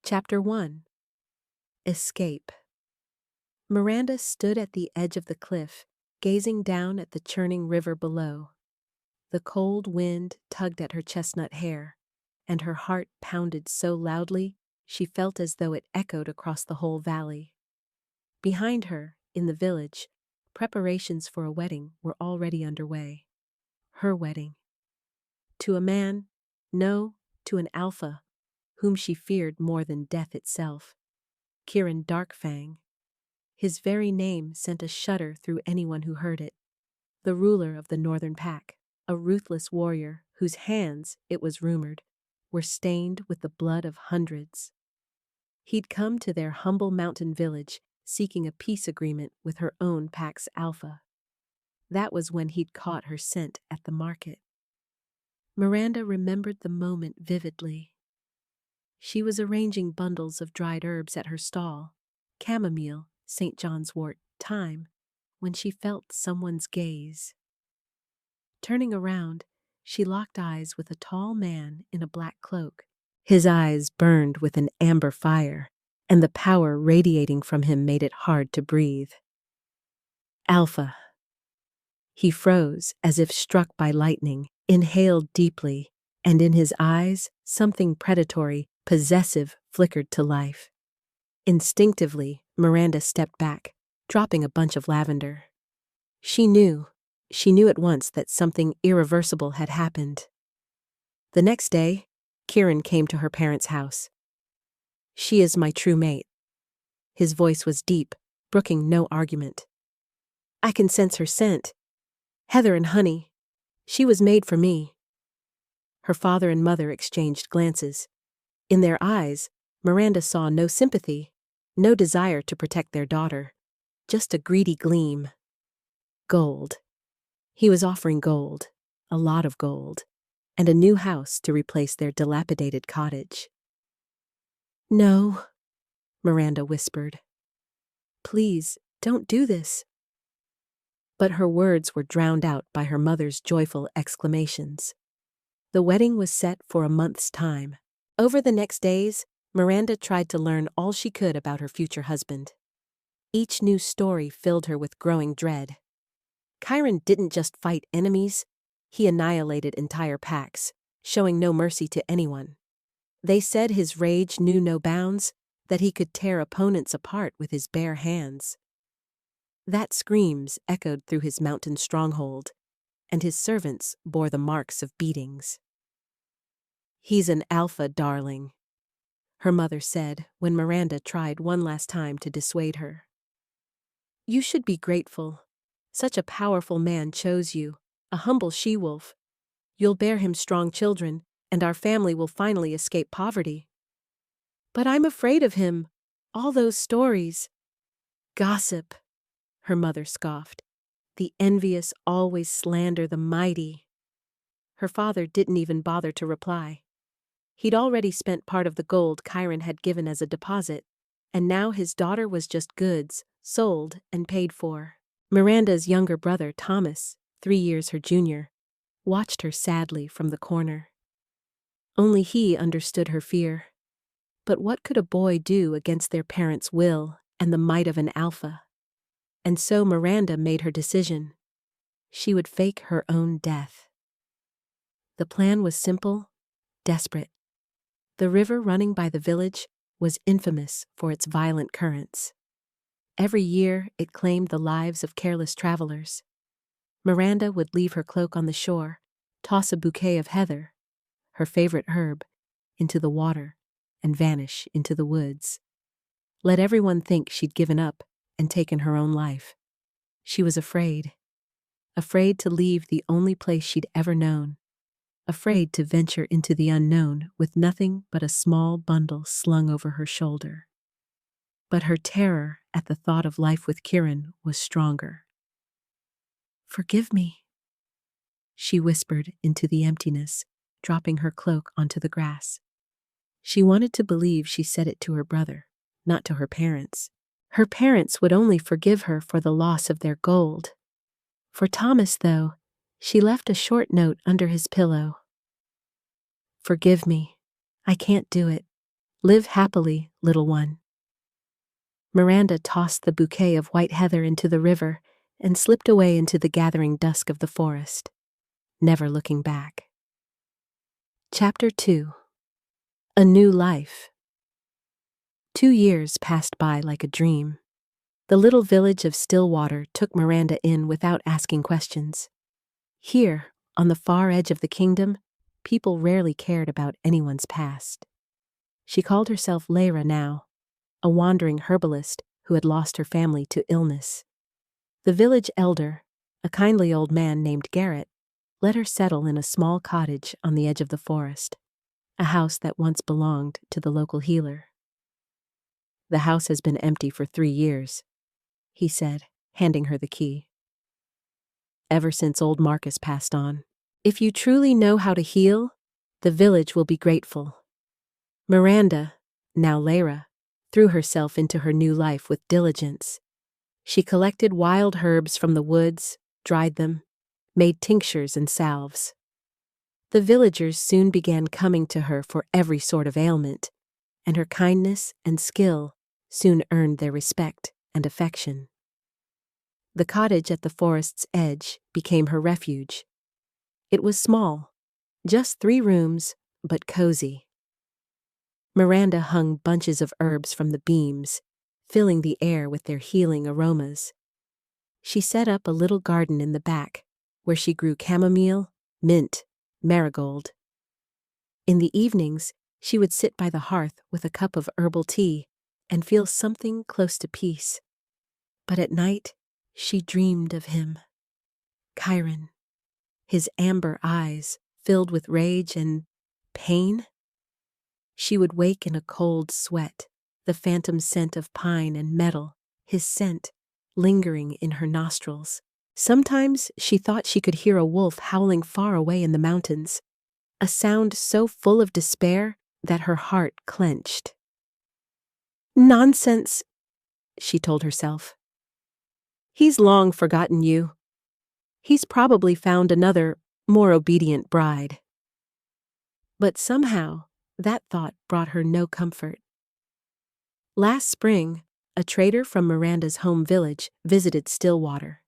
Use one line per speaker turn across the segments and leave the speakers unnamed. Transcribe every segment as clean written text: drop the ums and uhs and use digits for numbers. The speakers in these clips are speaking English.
Chapter 1. Escape. Miranda stood at the edge of the cliff, gazing down at the churning river below. The cold wind tugged at her chestnut hair, and her heart pounded so loudly she felt as though it echoed across the whole valley. Behind her, in the village, preparations for a wedding were already underway. Her wedding. To a man, no, to an alpha, whom she feared more than death itself. Kyron Darkfang. His very name sent a shudder through anyone who heard it. The ruler of the northern pack, a ruthless warrior whose hands, it was rumored, were stained with the blood of hundreds. He'd come to their humble mountain village seeking a peace agreement with her own pack's alpha. That was when he'd caught her scent at the market. Miranda remembered the moment vividly. She was arranging bundles of dried herbs at her stall, chamomile, St. John's wort, thyme, when she felt someone's gaze. Turning around, she locked eyes with a tall man in a black cloak. His eyes burned with an amber fire, and the power radiating from him made it hard to breathe. Alpha. He froze as if struck by lightning, inhaled deeply, and in his eyes, something predatory, possessive, flickered to life. Instinctively, Miranda stepped back, dropping a bunch of lavender. She knew at once that something irreversible had happened. The next day, Kyron came to her parents' house. "She is my true mate." His voice was deep, brooking no argument. "I can sense her scent. Heather and honey. She was made for me." Her father and mother exchanged glances. In their eyes, Miranda saw no sympathy, no desire to protect their daughter, just a greedy gleam. Gold. He was offering gold, a lot of gold, and a new house to replace their dilapidated cottage. "No," Miranda whispered. "Please, don't do this." But her words were drowned out by her mother's joyful exclamations. The wedding was set for a month's time. Over the next days, Miranda tried to learn all she could about her future husband. Each new story filled her with growing dread. Kyron didn't just fight enemies, he annihilated entire packs, showing no mercy to anyone. They said his rage knew no bounds, that he could tear opponents apart with his bare hands. That screams echoed through his mountain stronghold, and his servants bore the marks of beatings. "He's an alpha, darling," her mother said when Miranda tried one last time to dissuade her. "You should be grateful. Such a powerful man chose you, a humble she-wolf. You'll bear him strong children, and our family will finally escape poverty." "But I'm afraid of him. All those stories." "Gossip," her mother scoffed. "The envious always slander the mighty." Her father didn't even bother to reply. He'd already spent part of the gold Kyron had given as a deposit, and now his daughter was just goods, sold and paid for. Miranda's younger brother, Thomas, 3 years her junior, watched her sadly from the corner. Only he understood her fear. But what could a boy do against their parents' will and the might of an alpha? And so Miranda made her decision. She would fake her own death. The plan was simple, desperate. The river running by the village was infamous for its violent currents. Every year it claimed the lives of careless travelers. Miranda would leave her cloak on the shore, toss a bouquet of heather, her favorite herb, into the water, and vanish into the woods. Let everyone think she'd given up and taken her own life. She was afraid to leave the only place she'd ever known, afraid to venture into the unknown with nothing but a small bundle slung over her shoulder. But her terror at the thought of life with Kyron was stronger. "Forgive me," she whispered into the emptiness, dropping her cloak onto the grass. She wanted to believe she said it to her brother, not to her parents. Her parents would only forgive her for the loss of their gold. For Thomas, though, she left a short note under his pillow. "Forgive me. I can't do it. Live happily, little one." Miranda tossed the bouquet of white heather into the river and slipped away into the gathering dusk of the forest, never looking back. Chapter 2. A New Life. 2 years passed by like a dream. The little village of Stillwater took Miranda in without asking questions. Here, on the far edge of the kingdom, people rarely cared about anyone's past. She called herself Leyra now, a wandering herbalist who had lost her family to illness. The village elder, a kindly old man named Garrett, let her settle in a small cottage on the edge of the forest, a house that once belonged to the local healer. "The house has been empty for 3 years," he said, handing her the key. "Ever since old Marcus passed on. If you truly know how to heal, the village will be grateful." Miranda, now Leyra, threw herself into her new life with diligence. She collected wild herbs from the woods, dried them, made tinctures and salves. The villagers soon began coming to her for every sort of ailment, and her kindness and skill soon earned their respect and affection. The cottage at the forest's edge became her refuge. It was small, just 3 rooms, but cozy. Miranda hung bunches of herbs from the beams, filling the air with their healing aromas. She set up a little garden in the back, where she grew chamomile, mint, marigold. In the evenings, she would sit by the hearth with a cup of herbal tea and feel something close to peace. But at night, she dreamed of him. Kyron, his amber eyes filled with rage and pain. She would wake in a cold sweat, the phantom scent of pine and metal, his scent lingering in her nostrils. Sometimes she thought she could hear a wolf howling far away in the mountains, a sound so full of despair that her heart clenched. "Nonsense," she told herself. "He's long forgotten you. He's probably found another, more obedient bride." But somehow, that thought brought her no comfort. Last spring, a trader from Miranda's home village visited Stillwater.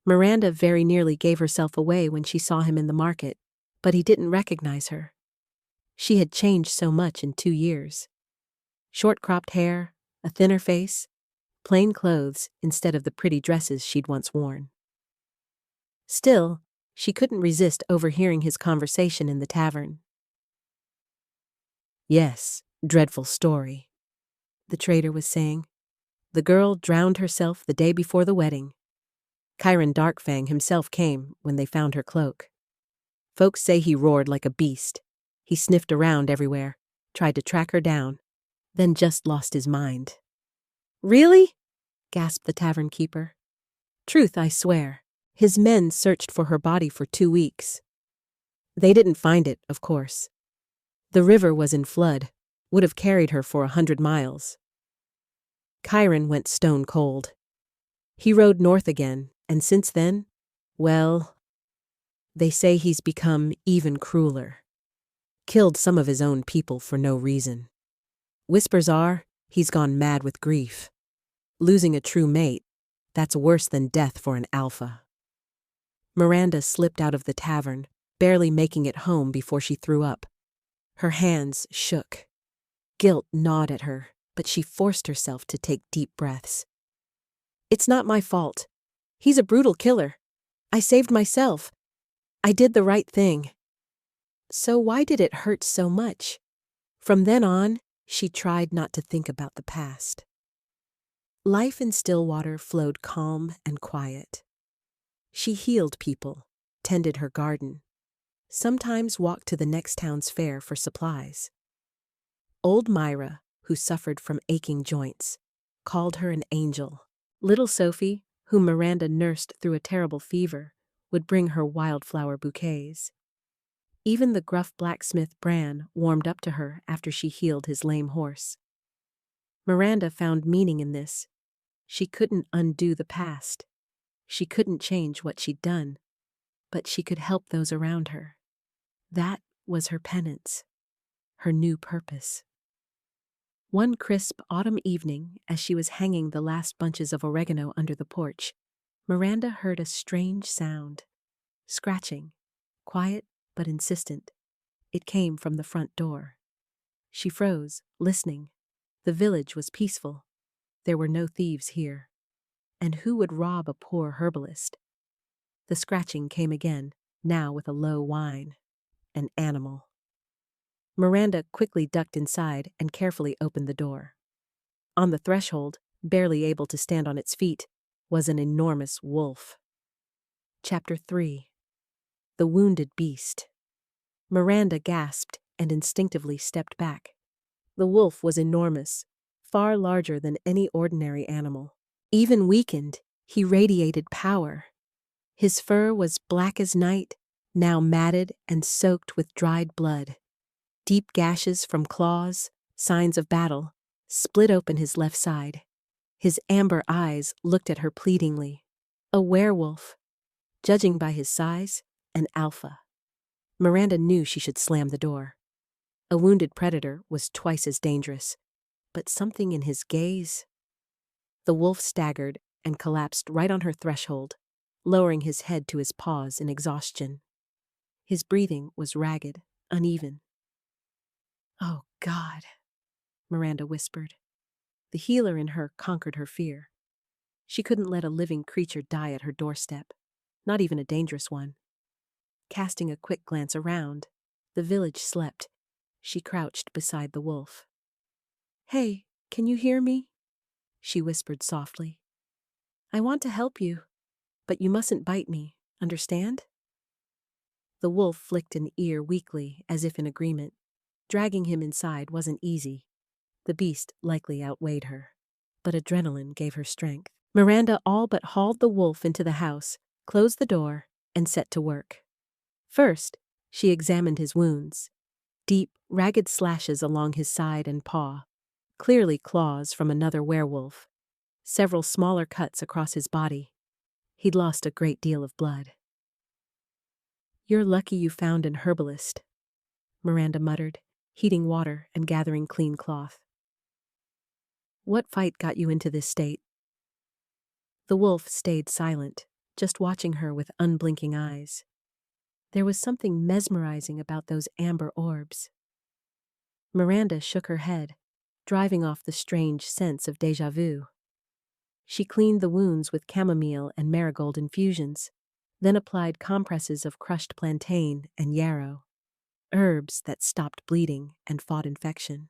Miranda very nearly gave herself away when she saw him in the market, but he didn't recognize her. She had changed so much in 2 years. Short-cropped hair, a thinner face, plain clothes instead of the pretty dresses she'd once worn. Still, she couldn't resist overhearing his conversation in the tavern. "Yes, dreadful story," the trader was saying. "The girl drowned herself the day before the wedding. Kyron Darkfang himself came when they found her cloak. Folks say he roared like a beast. He sniffed around everywhere, tried to track her down, then just lost his mind." "Really?" gasped the tavern keeper. "Truth, I swear. His men searched for her body for 2 weeks. They didn't find it, of course. The river was in flood, would have carried her for 100 miles. Kyron went stone cold. He rode north again, and since then, well, they say he's become even crueler. Killed some of his own people for no reason. Whispers are, he's gone mad with grief. Losing a true mate, that's worse than death for an alpha." Miranda slipped out of the tavern, barely making it home before she threw up. Her hands shook. Guilt gnawed at her, but she forced herself to take deep breaths. "It's not my fault. He's a brutal killer. I saved myself. I did the right thing." So why did it hurt so much? From then on, she tried not to think about the past. Life in Stillwater flowed calm and quiet. She healed people, tended her garden, sometimes walked to the next town's fair for supplies. Old Myra, who suffered from aching joints, called her an angel. Little Sophie, whom Miranda nursed through a terrible fever, would bring her wildflower bouquets. Even the gruff blacksmith Bran warmed up to her after she healed his lame horse. Miranda found meaning in this. She couldn't undo the past. She couldn't change what she'd done, but she could help those around her. That was her penance, her new purpose. One crisp autumn evening, as she was hanging the last bunches of oregano under the porch, Miranda heard a strange sound. Scratching. Quiet but insistent. It came from the front door. She froze, listening. The village was peaceful. There were no thieves here. And who would rob a poor herbalist? The scratching came again, now with a low whine. An animal. Miranda quickly ducked inside and carefully opened the door. On the threshold, barely able to stand on its feet, was an enormous wolf. Chapter 3. The Wounded Beast. Miranda gasped and instinctively stepped back. The wolf was enormous, far larger than any ordinary animal. Even weakened, he radiated power. His fur was black as night, now matted and soaked with dried blood. Deep gashes from claws, signs of battle, split open his left side. His amber eyes looked at her pleadingly. A werewolf. Judging by his size, an alpha. Miranda knew she should slam the door. A wounded predator was twice as dangerous, but something in his gaze. The wolf staggered and collapsed right on her threshold, lowering his head to his paws in exhaustion. His breathing was ragged, uneven. "Oh, God," Miranda whispered. The healer in her conquered her fear. She couldn't let a living creature die at her doorstep, not even a dangerous one. Casting a quick glance around, the village slept. She crouched beside the wolf. "Hey, can you hear me?" she whispered softly. "I want to help you, but you mustn't bite me, understand?" The wolf flicked an ear weakly, as if in agreement. Dragging him inside wasn't easy. The beast likely outweighed her, but adrenaline gave her strength. Miranda all but hauled the wolf into the house, closed the door, and set to work. First, she examined his wounds. Deep, ragged slashes along his side and paw, clearly claws from another werewolf. Several smaller cuts across his body. He'd lost a great deal of blood. "You're lucky you found an herbalist," Miranda muttered, heating water and gathering clean cloth. "What fight got you into this state?" The wolf stayed silent, just watching her with unblinking eyes. There was something mesmerizing about those amber orbs. Miranda shook her head, driving off the strange sense of déjà vu. She cleaned the wounds with chamomile and marigold infusions, then applied compresses of crushed plantain and yarrow, herbs that stopped bleeding and fought infection.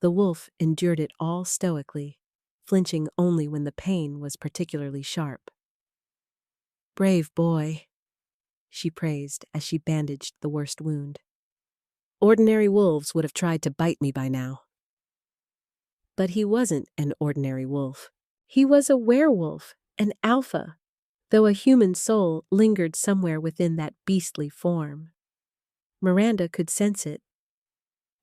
The wolf endured it all stoically, flinching only when the pain was particularly sharp. "Brave boy," she praised as she bandaged the worst wound. "Ordinary wolves would have tried to bite me by now." But he wasn't an ordinary wolf. He was a werewolf, an alpha, though a human soul lingered somewhere within that beastly form. Miranda could sense it.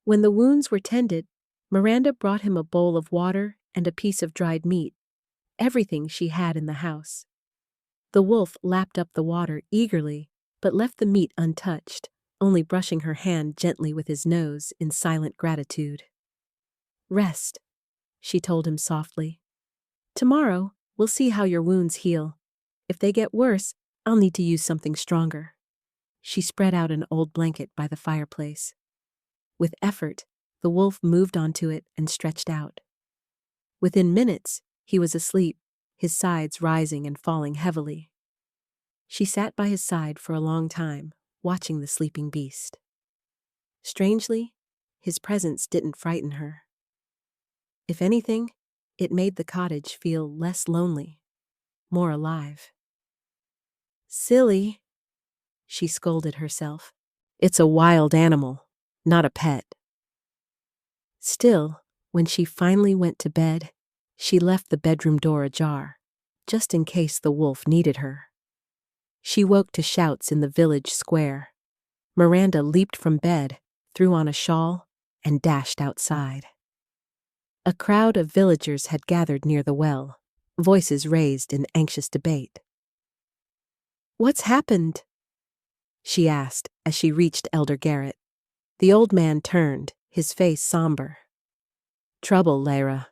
When the wounds were tended, Miranda brought him a bowl of water and a piece of dried meat, everything she had in the house. The wolf lapped up the water eagerly, but left the meat untouched, only brushing her hand gently with his nose in silent gratitude. "Rest," she told him softly. "Tomorrow, we'll see how your wounds heal. If they get worse, I'll need to use something stronger." She spread out an old blanket by the fireplace. With effort, the wolf moved onto it and stretched out. Within minutes, he was asleep, his sides rising and falling heavily. She sat by his side for a long time, watching the sleeping beast. Strangely, his presence didn't frighten her. If anything, it made the cottage feel less lonely, more alive. "Silly," she scolded herself. "It's a wild animal, not a pet." Still, when she finally went to bed, she left the bedroom door ajar, just in case the wolf needed her. She woke to shouts in the village square. Miranda leaped from bed, threw on a shawl, and dashed outside. A crowd of villagers had gathered near the well, voices raised in anxious debate. "What's happened?" she asked as she reached Elder Garrett. The old man turned, his face somber. Trouble, Leyra.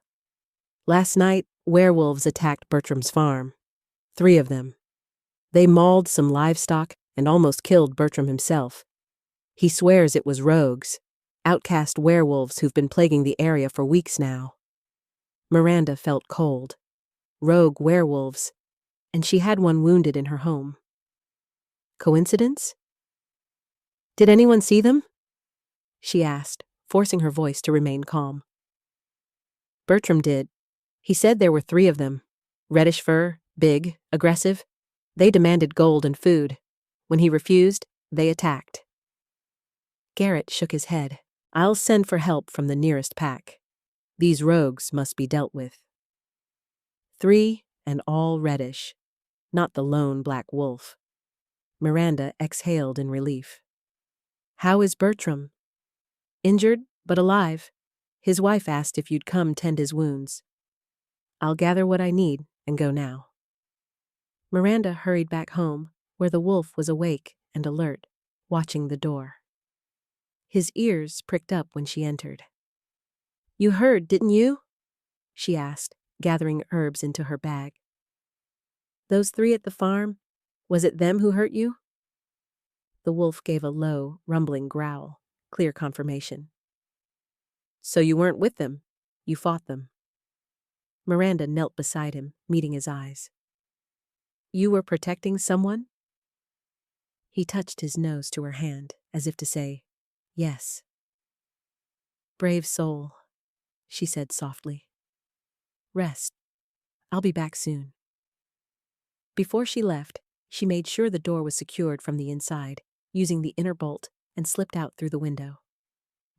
Last night, werewolves attacked Bertram's farm. 3 of them. They mauled some livestock and almost killed Bertram himself. He swears it was rogues, outcast werewolves who've been plaguing the area for weeks now. Miranda felt cold. Rogue werewolves, and she had one wounded in her home. Coincidence? Did anyone see them? She asked, forcing her voice to remain calm. Bertram did. He said there were 3 of them. Reddish fur, big, aggressive. They demanded gold and food. When he refused, they attacked. Garrett shook his head. I'll send for help from the nearest pack. These rogues must be dealt with. 3 and all reddish, not the lone black wolf. Miranda exhaled in relief. How is Bertram? Injured, but alive. His wife asked if you'd come tend his wounds. I'll gather what I need and go now. Miranda hurried back home, where the wolf was awake and alert, watching the door. His ears pricked up when she entered. You heard, didn't you? She asked, gathering herbs into her bag. Those 3 at the farm, was it them who hurt you? The wolf gave a low, rumbling growl, clear confirmation. So you weren't with them, you fought them. Miranda knelt beside him, meeting his eyes. You were protecting someone? He touched his nose to her hand, as if to say, yes. Brave soul, she said softly. Rest. I'll be back soon. Before she left, she made sure the door was secured from the inside, using the inner bolt, and slipped out through the window.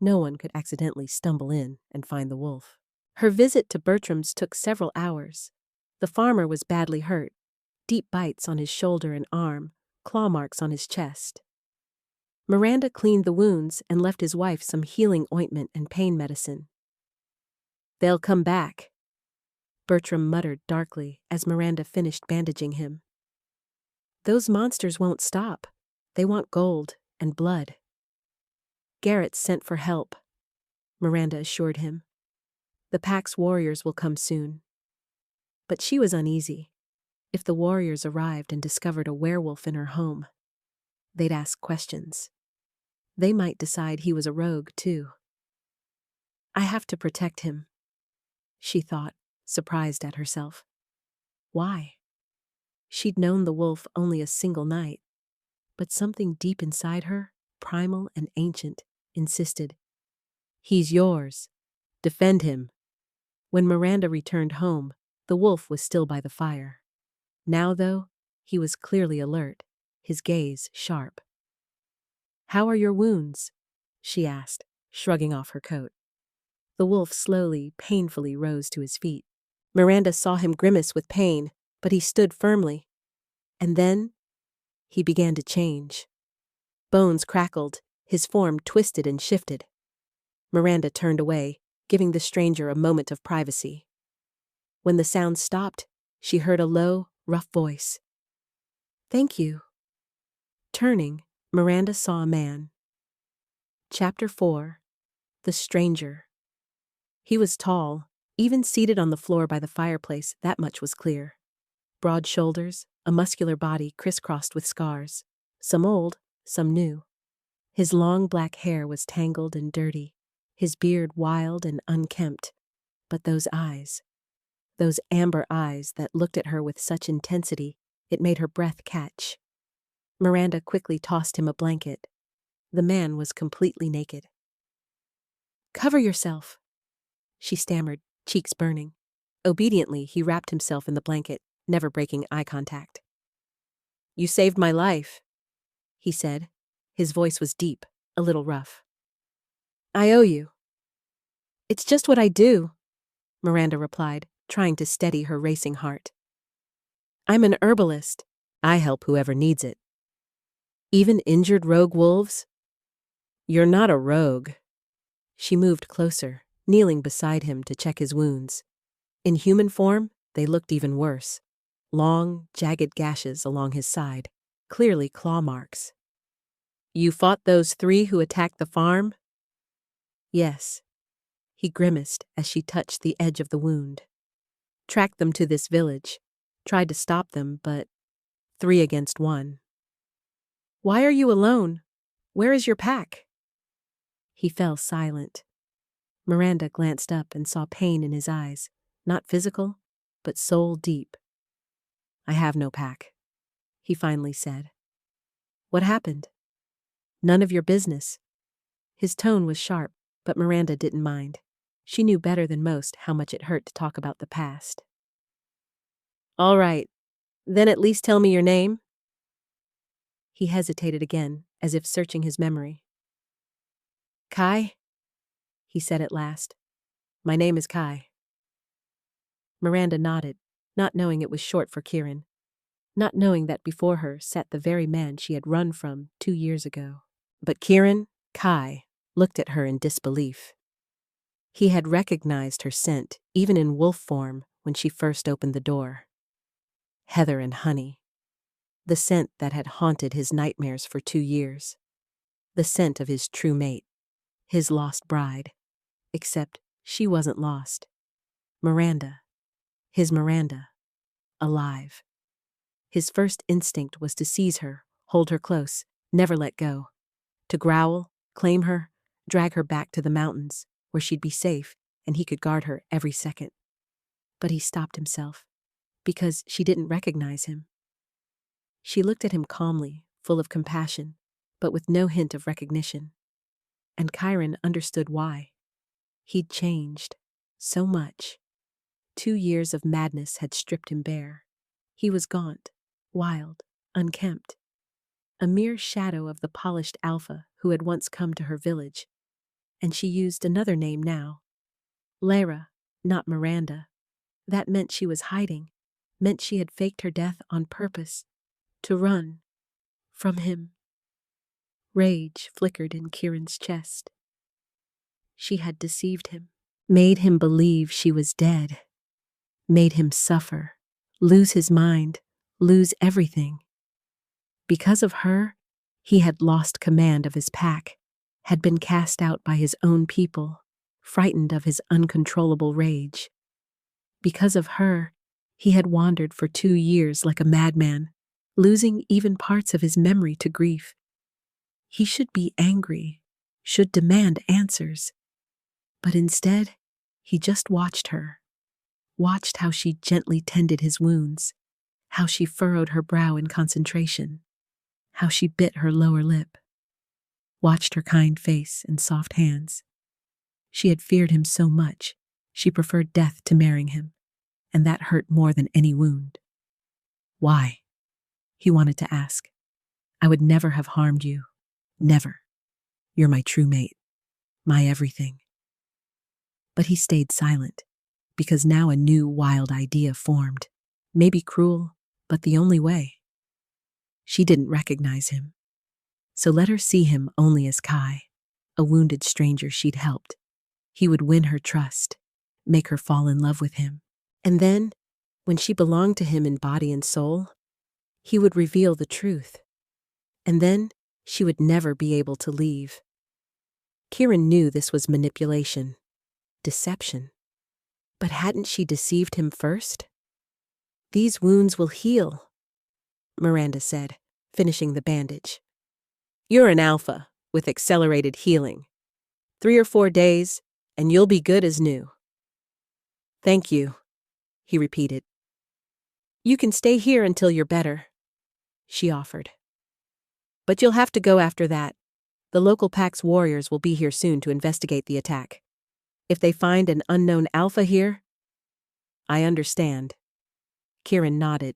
No one could accidentally stumble in and find the wolf. Her visit to Bertram's took several hours. The farmer was badly hurt, deep bites on his shoulder and arm, claw marks on his chest. Miranda cleaned the wounds and left his wife some healing ointment and pain medicine. They'll come back, Bertram muttered darkly as Miranda finished bandaging him. Those monsters won't stop. They want gold and blood. Garrett sent for help, Miranda assured him. The pack's warriors will come soon. But she was uneasy. If the warriors arrived and discovered a werewolf in her home, they'd ask questions. They might decide he was a rogue, too. I have to protect him, she thought, surprised at herself. Why? She'd known the wolf only a single night, but something deep inside her, primal and ancient, insisted. He's yours. Defend him. When Miranda returned home, the wolf was still by the fire. Now, though, he was clearly alert, his gaze sharp. How are your wounds? She asked, shrugging off her coat. The wolf slowly, painfully rose to his feet. Miranda saw him grimace with pain, but he stood firmly. And then, he began to change. Bones crackled, his form twisted and shifted. Miranda turned away, giving the stranger a moment of privacy. When the sound stopped, she heard a low, rough voice. Thank you. Turning, Miranda saw a man. Chapter 4. The Stranger. He was tall, even seated on the floor by the fireplace, that much was clear. Broad shoulders, a muscular body crisscrossed with scars, some old, some new. His long black hair was tangled and dirty, his beard wild and unkempt. But those eyes, those amber eyes that looked at her with such intensity, it made her breath catch. Miranda quickly tossed him a blanket. The man was completely naked. Cover yourself, she stammered, cheeks burning. Obediently, he wrapped himself in the blanket, never breaking eye contact. You saved my life, he said. His voice was deep, a little rough. I owe you. It's just what I do, Miranda replied, trying to steady her racing heart. I'm an herbalist. I help whoever needs it. Even injured rogue wolves? You're not a rogue. She moved closer, kneeling beside him to check his wounds. In human form, they looked even worse. Long, jagged gashes along his side, clearly claw marks. You fought those 3 who attacked the farm? Yes. He grimaced as she touched the edge of the wound. Tracked them to this village. Tried to stop them, but 3 against 1. Why are you alone? Where is your pack? He fell silent. Miranda glanced up and saw pain in his eyes, not physical, but soul deep. I have no pack, he finally said. What happened? None of your business. His tone was sharp, but Miranda didn't mind. She knew better than most how much it hurt to talk about the past. All right, then at least tell me your name. He hesitated again, as if searching his memory. Kai? He said at last. My name is Kai. Miranda nodded, not knowing it was short for Kyron, not knowing that before her sat the very man she had run from 2 years ago. But Kyron, Kai, looked at her in disbelief. He had recognized her scent, even in wolf form, when she first opened the door. Heather and honey. The scent that had haunted his nightmares for 2 years. The scent of his true mate, his lost bride. Except she wasn't lost. Miranda. His Miranda. Alive. His first instinct was to seize her, hold her close, never let go. To growl, claim her, drag her back to the mountains, where she'd be safe and he could guard her every second. But he stopped himself, because she didn't recognize him. She looked at him calmly, full of compassion, but with no hint of recognition. And Kyron understood why. He'd changed. So much. 2 years of madness had stripped him bare. He was gaunt, wild, unkempt. A mere shadow of the polished alpha who had once come to her village. And she used another name now. Leyra, not Miranda. That meant she was hiding. Meant she had faked her death on purpose. To run. From him. Rage flickered in Kyron's chest. She had deceived him. Made him believe she was dead. Made him suffer. Lose his mind. Lose everything. Because of her, he had lost command of his pack. Had been cast out by his own people. Frightened of his uncontrollable rage. Because of her, he had wandered for 2 years like a madman, losing even parts of his memory to grief. He should be angry, should demand answers. But instead, he just watched her. Watched how she gently tended his wounds, how she furrowed her brow in concentration, how she bit her lower lip. Watched her kind face and soft hands. She had feared him so much, she preferred death to marrying him, and that hurt more than any wound. Why? He wanted to ask. I would never have harmed you. Never. You're my true mate. My everything. But he stayed silent, because now a new wild idea formed. Maybe cruel, but the only way. She didn't recognize him. So let her see him only as Kai, a wounded stranger she'd helped. He would win her trust, make her fall in love with him. And then, when she belonged to him in body and soul, he would reveal the truth. And then, she would never be able to leave. Kyron knew this was manipulation, deception. But hadn't she deceived him first? These wounds will heal, Miranda said, finishing the bandage. You're an alpha, with accelerated healing. 3 or 4 days, and you'll be good as new. Thank you, he repeated. You can stay here until you're better, she offered. But you'll have to go after that. The local pack's warriors will be here soon to investigate the attack. If they find an unknown alpha here, I understand. Kyron nodded.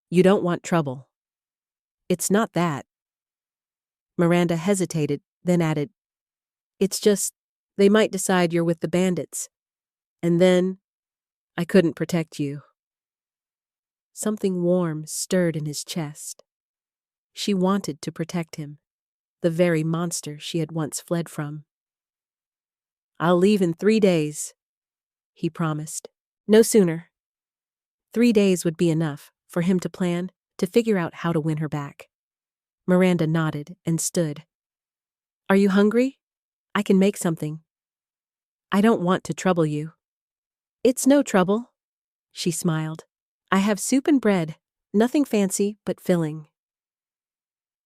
You don't want trouble. It's not that. Miranda hesitated, then added, It's just, they might decide you're with the bandits. And then, I couldn't protect you. Something warm stirred in his chest. She wanted to protect him, the very monster she had once fled from. I'll leave in 3 days, he promised. No sooner. 3 days would be enough for him to plan, to figure out how to win her back. Miranda nodded and stood. Are you hungry? I can make something. I don't want to trouble you." "It's no trouble," she smiled. "I have soup and bread, nothing fancy but filling."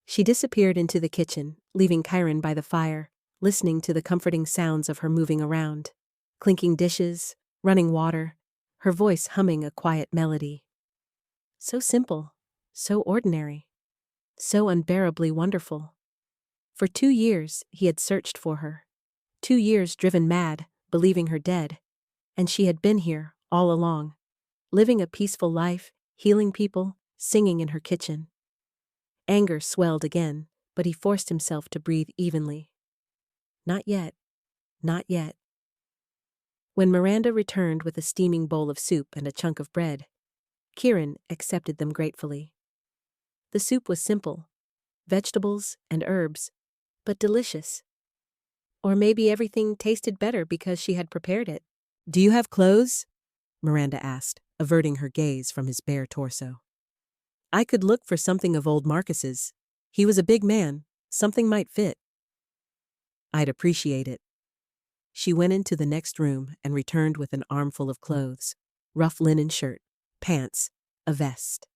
She disappeared into the kitchen, leaving Kyron by the fire, listening to the comforting sounds of her moving around. Clinking dishes, running water, her voice humming a quiet melody. So simple, so ordinary, so unbearably wonderful. For 2 years he had searched for her. 2 years driven mad, believing her dead. And she had been here, all along, living a peaceful life, healing people, singing in her kitchen. Anger swelled again, but he forced himself to breathe evenly. Not yet, not yet. When Miranda returned with a steaming bowl of soup and a chunk of bread, Kyron accepted them gratefully. The soup was simple, vegetables and herbs, but delicious. Or maybe everything tasted better because she had prepared it. "Do you have clothes?" Miranda asked, averting her gaze from his bare torso. "I could look for something of old Marcus's. He was a big man. Something might fit." "I'd appreciate it." She went into the next room and returned with an armful of clothes, rough linen shirt, pants, a vest.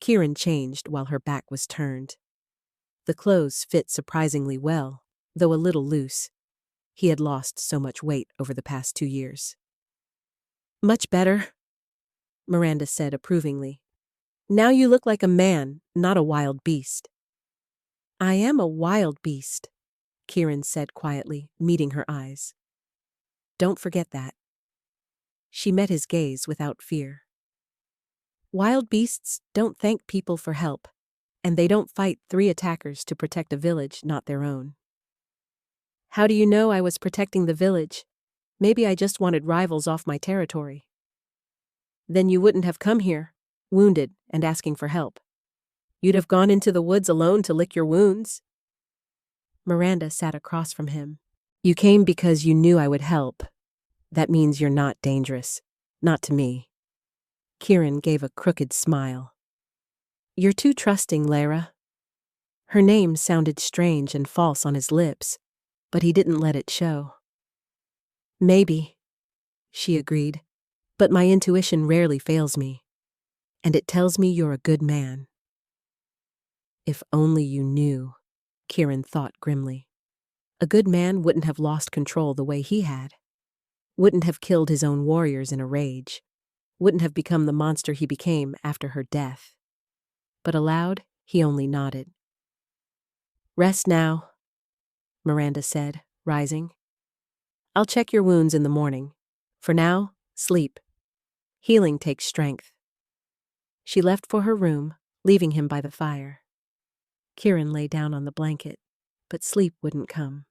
Kyron changed while her back was turned. The clothes fit surprisingly well, though a little loose. He had lost so much weight over the past 2 years. "Much better," Miranda said approvingly. "Now you look like a man, not a wild beast." "I am a wild beast," Kyron said quietly, meeting her eyes. "Don't forget that." She met his gaze without fear. "Wild beasts don't thank people for help, and they don't fight 3 attackers to protect a village not their own." "How do you know I was protecting the village? Maybe I just wanted rivals off my territory." "Then you wouldn't have come here, wounded and asking for help. You'd have gone into the woods alone to lick your wounds." Miranda sat across from him. "You came because you knew I would help. That means you're not dangerous. Not to me." Kyron gave a crooked smile. "You're too trusting, Leyra." Her name sounded strange and false on his lips, but he didn't let it show. "Maybe," she agreed, "but my intuition rarely fails me, and it tells me you're a good man." If only you knew, Kyron thought grimly. A good man wouldn't have lost control the way he had. Wouldn't have killed his own warriors in a rage. Wouldn't have become the monster he became after her death. But aloud, he only nodded. "Rest now," Miranda said, rising. "I'll check your wounds in the morning. For now, sleep. Healing takes strength." She left for her room, leaving him by the fire. Kyron lay down on the blanket, but sleep wouldn't come.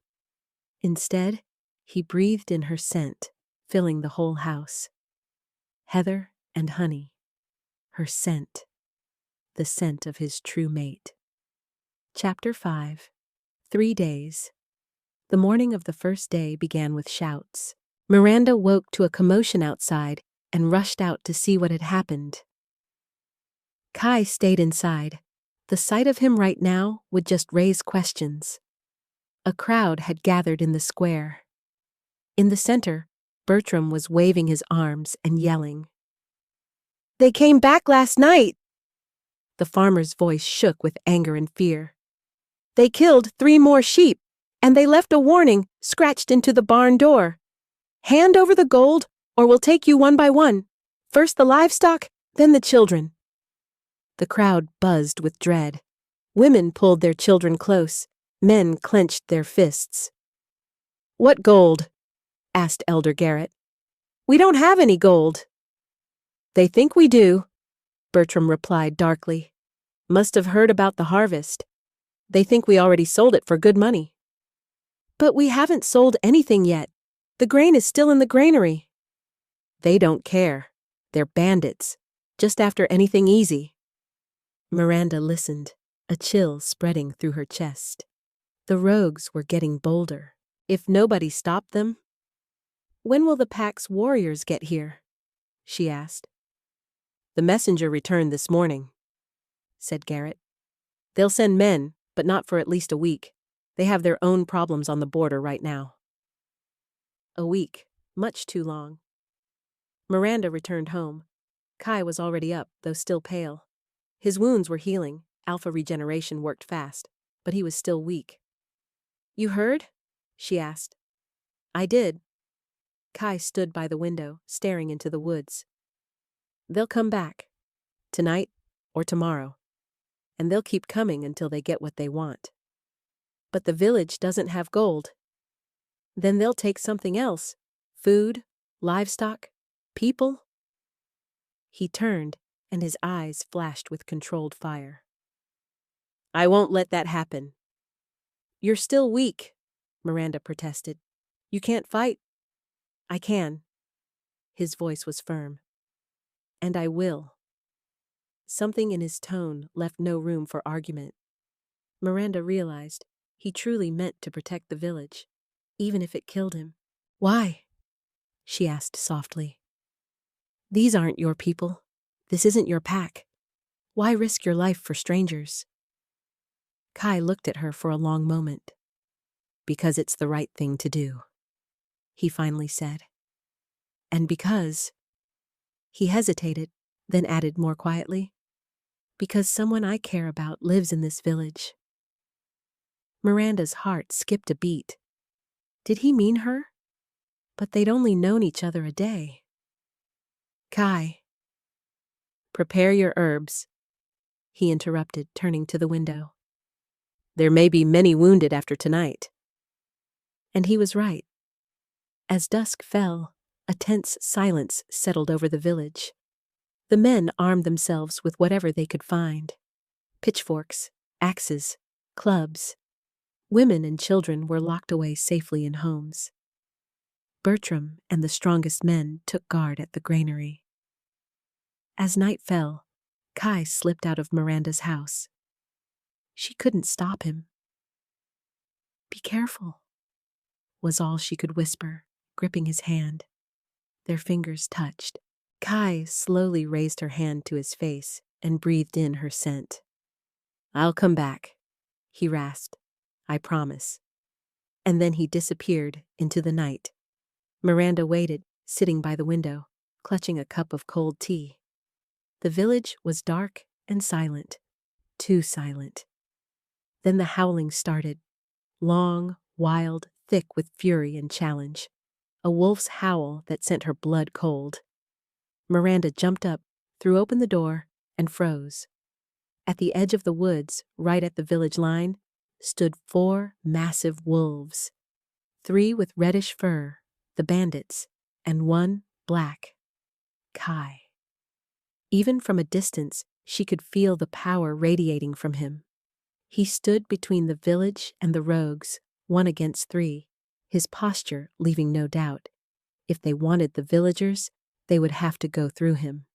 Instead, he breathed in her scent, filling the whole house. Heather and honey. Her scent. The scent of his true mate. Chapter 5. 3 days. The morning of the first day began with shouts. Miranda woke to a commotion outside and rushed out to see what had happened. Kai stayed inside. The sight of him right now would just raise questions. A crowd had gathered in the square. In the center, Bertram was waving his arms and yelling. "They came back last night!" The farmer's voice shook with anger and fear. "They killed 3 more sheep, and they left a warning scratched into the barn door. Hand over the gold, or we'll take you one by one. First the livestock, then the children." The crowd buzzed with dread. Women pulled their children close. Men clenched their fists. "What gold?" asked Elder Garrett. "We don't have any gold." "They think we do," Bertram replied darkly. "Must have heard about the harvest. They think we already sold it for good money." "But we haven't sold anything yet. The grain is still in the granary." "They don't care. They're bandits, just after anything easy." Miranda listened, a chill spreading through her chest. The rogues were getting bolder. If nobody stopped them? "When will the pack's warriors get here?" she asked. "The messenger returned this morning," said Garrett. "They'll send men, but not for at least a week. They have their own problems on the border right now." A week, much too long. Miranda returned home. Kai was already up, though still pale. His wounds were healing, alpha regeneration worked fast, but he was still weak. "You heard?" she asked. "I did." Kai stood by the window, staring into the woods. "They'll come back. Tonight or tomorrow. And they'll keep coming until they get what they want. But the village doesn't have gold. Then they'll take something else. Food, livestock, people." He turned, and his eyes flashed with controlled fire. "I won't let that happen." "You're still weak," Miranda protested. "You can't fight." "I can." His voice was firm. "And I will." Something in his tone left no room for argument. Miranda realized he truly meant to protect the village, even if it killed him. "Why?" she asked softly. "These aren't your people. This isn't your pack. Why risk your life for strangers?" Kai looked at her for a long moment. "Because it's the right thing to do," he finally said. "And because—" He hesitated, then added more quietly, "because someone I care about lives in this village." Miranda's heart skipped a beat. Did he mean her? But they'd only known each other a day. "Kai." "Prepare your herbs," he interrupted, turning to the window. "There may be many wounded after tonight." And he was right. As dusk fell, a tense silence settled over the village. The men armed themselves with whatever they could find. Pitchforks, axes, clubs. Women and children were locked away safely in homes. Bertram and the strongest men took guard at the granary. As night fell, Kai slipped out of Miranda's house. She couldn't stop him. "Be careful," was all she could whisper, gripping his hand. Their fingers touched. Kai slowly raised her hand to his face and breathed in her scent. "I'll come back," he rasped. "I promise." And then he disappeared into the night. Miranda waited, sitting by the window, clutching a cup of cold tea. The village was dark and silent, too silent. Then the howling started, long, wild, thick with fury and challenge. A wolf's howl that sent her blood cold. Miranda jumped up, threw open the door, and froze. At the edge of the woods, right at the village line, stood 4 massive wolves. 3 with reddish fur, the bandits, and 1 black, Kai. Even from a distance, she could feel the power radiating from him. He stood between the village and the rogues, 1 against 3, his posture leaving no doubt. If they wanted the villagers, they would have to go through him.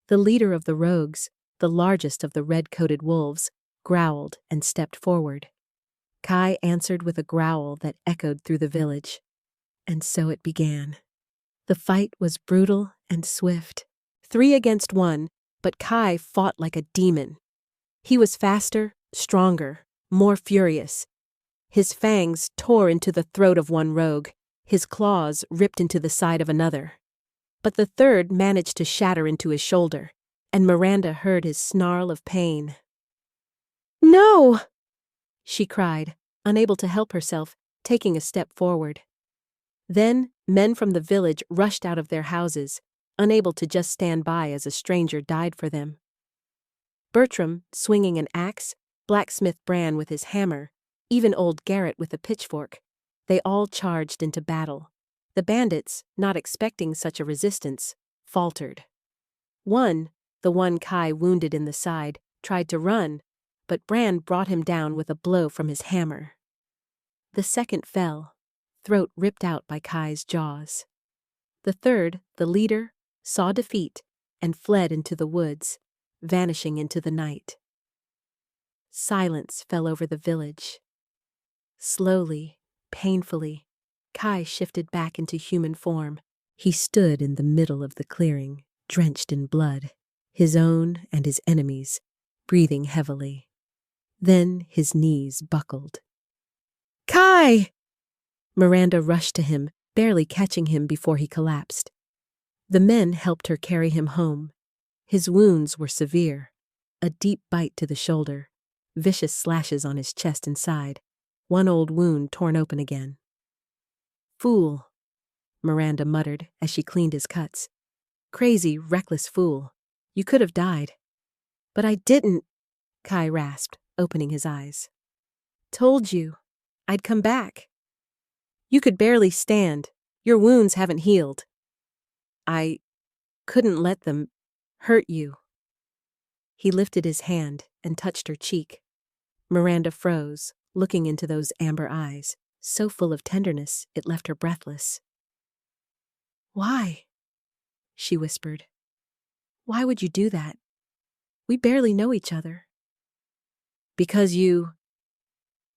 The leader of the rogues, the largest of the red-coated wolves, growled and stepped forward. Kai answered with a growl that echoed through the village. And so it began. The fight was brutal and swift. 3 against 1, but Kai fought like a demon. He was faster, stronger, more furious. His fangs tore into the throat of one rogue. His claws ripped into the side of another. But the third managed to shatter into his shoulder, and Miranda heard his snarl of pain. "No!" she cried, unable to help herself, taking a step forward. Then men from the village rushed out of their houses, unable to just stand by as a stranger died for them. Bertram, swinging an axe, blacksmith Bran with his hammer, even old Garrett with a pitchfork, they all charged into battle. The bandits, not expecting such a resistance, faltered. One, the one Kai wounded in the side, tried to run, but Bran brought him down with a blow from his hammer. The second fell, throat ripped out by Kai's jaws. The third, the leader, saw defeat and fled into the woods, vanishing into the night. Silence fell over the village. Slowly, painfully, Kai shifted back into human form. He stood in the middle of the clearing, drenched in blood, his own and his enemies', breathing heavily. Then his knees buckled. "Kai!" Miranda rushed to him, barely catching him before he collapsed. The men helped her carry him home. His wounds were severe. A deep bite to the shoulder, vicious slashes on his chest and side, one old wound torn open again. "Fool," Miranda muttered as she cleaned his cuts. "Crazy, reckless fool. You could have died." "But I didn't," Kai rasped, opening his eyes. "Told you. I'd come back. You could barely stand. Your wounds haven't healed. I couldn't let them hurt you." He lifted his hand and touched her cheek. Miranda froze, looking into those amber eyes, so full of tenderness it left her breathless. "Why?" she whispered. "Why would you do that? We barely know each other." "Because you—"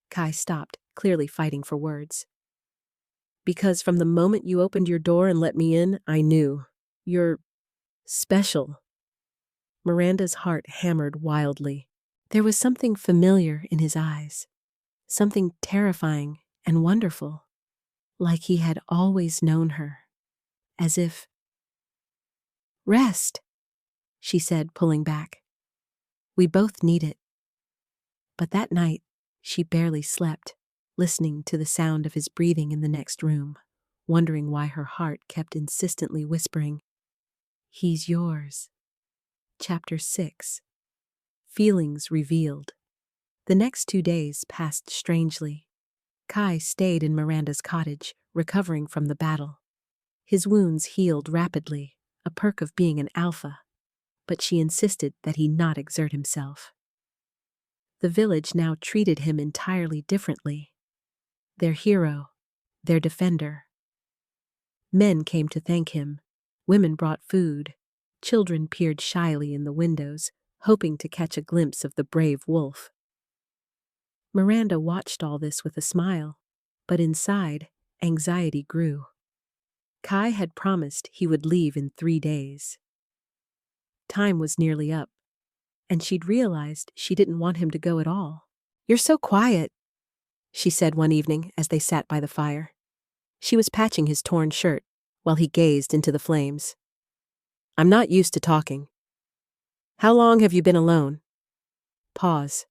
Kai stopped, clearly fighting for words. "Because from the moment you opened your door and let me in, I knew. You're special." Miranda's heart hammered wildly. There was something familiar in his eyes, something terrifying and wonderful, like he had always known her, as if— "Rest," she said, pulling back. "We both need it." But that night, she barely slept, listening to the sound of his breathing in the next room, wondering why her heart kept insistently whispering, "He's yours." Chapter 6. Feelings Revealed. The next 2 days passed strangely. Kai stayed in Miranda's cottage, recovering from the battle. His wounds healed rapidly, a perk of being an alpha, but she insisted that he not exert himself. The village now treated him entirely differently. Their hero, their defender. Men came to thank him. Women brought food. Children peered shyly in the windows, hoping to catch a glimpse of the brave wolf. Miranda watched all this with a smile, but inside, anxiety grew. Kai had promised he would leave in 3 days. Time was nearly up, and she'd realized she didn't want him to go at all. "You're so quiet," she said one evening as they sat by the fire. She was patching his torn shirt while he gazed into the flames. "I'm not used to talking." "How long have you been alone?" Pause.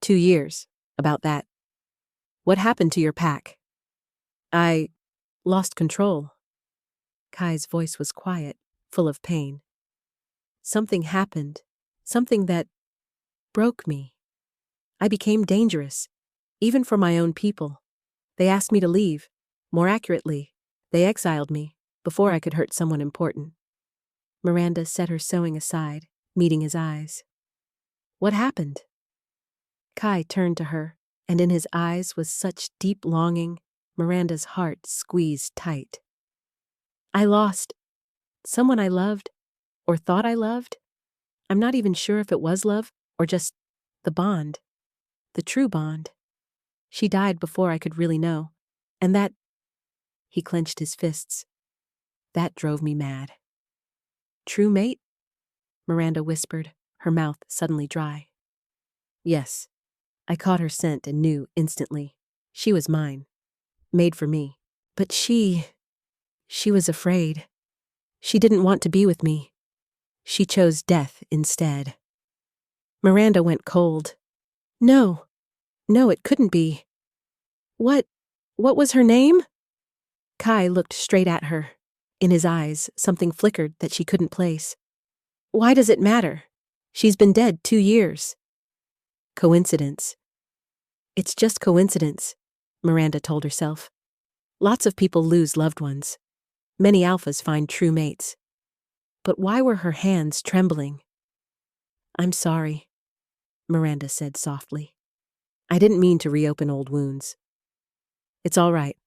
2 years, about that." "What happened to your pack?" "I lost control." Kai's voice was quiet, full of pain. "Something happened, something that broke me. I became dangerous, even for my own people. They asked me to leave. More accurately, they exiled me before I could hurt someone important." Miranda set her sewing aside, meeting his eyes. "What happened?" Kai turned to her, and in his eyes was such deep longing, Miranda's heart squeezed tight. "I lost someone I loved, or thought I loved. I'm not even sure if it was love, or just the bond, the true bond. She died before I could really know, and that—" he clenched his fists. "That drove me mad." "True mate?" Miranda whispered, her mouth suddenly dry. "Yes." I caught her scent and knew instantly. She was mine. Made for me. But she was afraid. She didn't want to be with me. She chose death instead. Miranda went cold. No, it couldn't be. What was her name?" Kai looked straight at her. In his eyes, something flickered that she couldn't place. "Why does it matter? She's been dead 2 years." "Coincidence." "It's just coincidence," Miranda told herself. "Lots of people lose loved ones. Many alphas find true mates." But why were her hands trembling? "I'm sorry," Miranda said softly. "I didn't mean to reopen old wounds." "It's all right."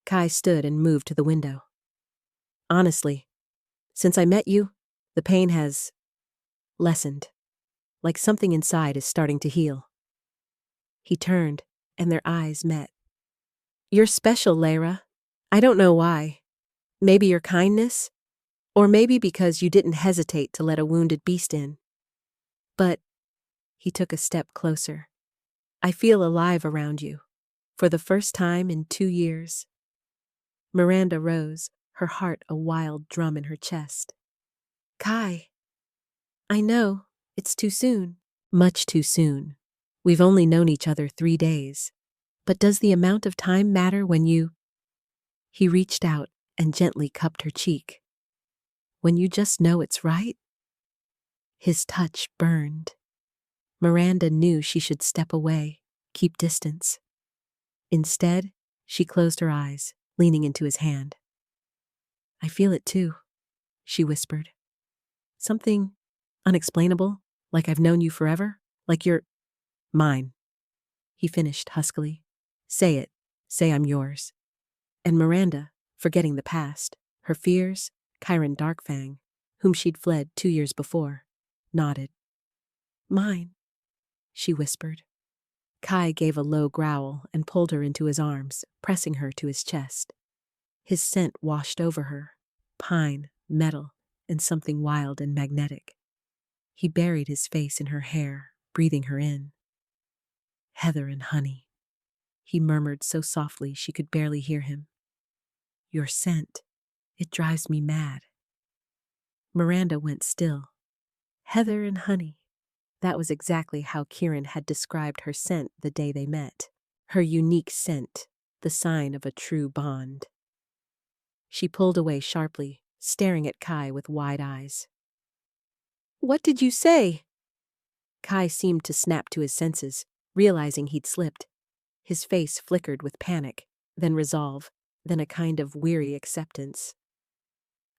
Kai stood and moved to the window. "Honestly, since I met you, the pain has lessened, like something inside is starting to heal." He turned, and their eyes met. "You're special, Leyra. I don't know why. Maybe your kindness, or maybe because you didn't hesitate to let a wounded beast in. But," he took a step closer, "I feel alive around you, for the first time in 2 years." Miranda rose, her heart a wild drum in her chest. Kai. I know, it's too soon. Much too soon. We've only known each other 3 days. But does the amount of time matter when you... He reached out and gently cupped her cheek. When you just know it's right? His touch burned. Miranda knew she should step away, keep distance. Instead, she closed her eyes, leaning into his hand. I feel it too, she whispered. Something unexplainable, like I've known you forever, like you're mine. He finished huskily. Say it, say I'm yours. And Miranda, forgetting the past, her fears, Kyron Darkfang, whom she'd fled 2 years before, nodded. Mine, she whispered. Kai gave a low growl and pulled her into his arms, pressing her to his chest. His scent washed over her, pine, metal, and something wild and magnetic. He buried his face in her hair, breathing her in. Heather and honey, he murmured so softly she could barely hear him. Your scent, it drives me mad. Miranda went still. Heather and honey. That was exactly how Kyron had described her scent the day they met. Her unique scent, the sign of a true bond. She pulled away sharply, staring at Kai with wide eyes. What did you say? Kai seemed to snap to his senses, realizing he'd slipped. His face flickered with panic, then resolve, then a kind of weary acceptance.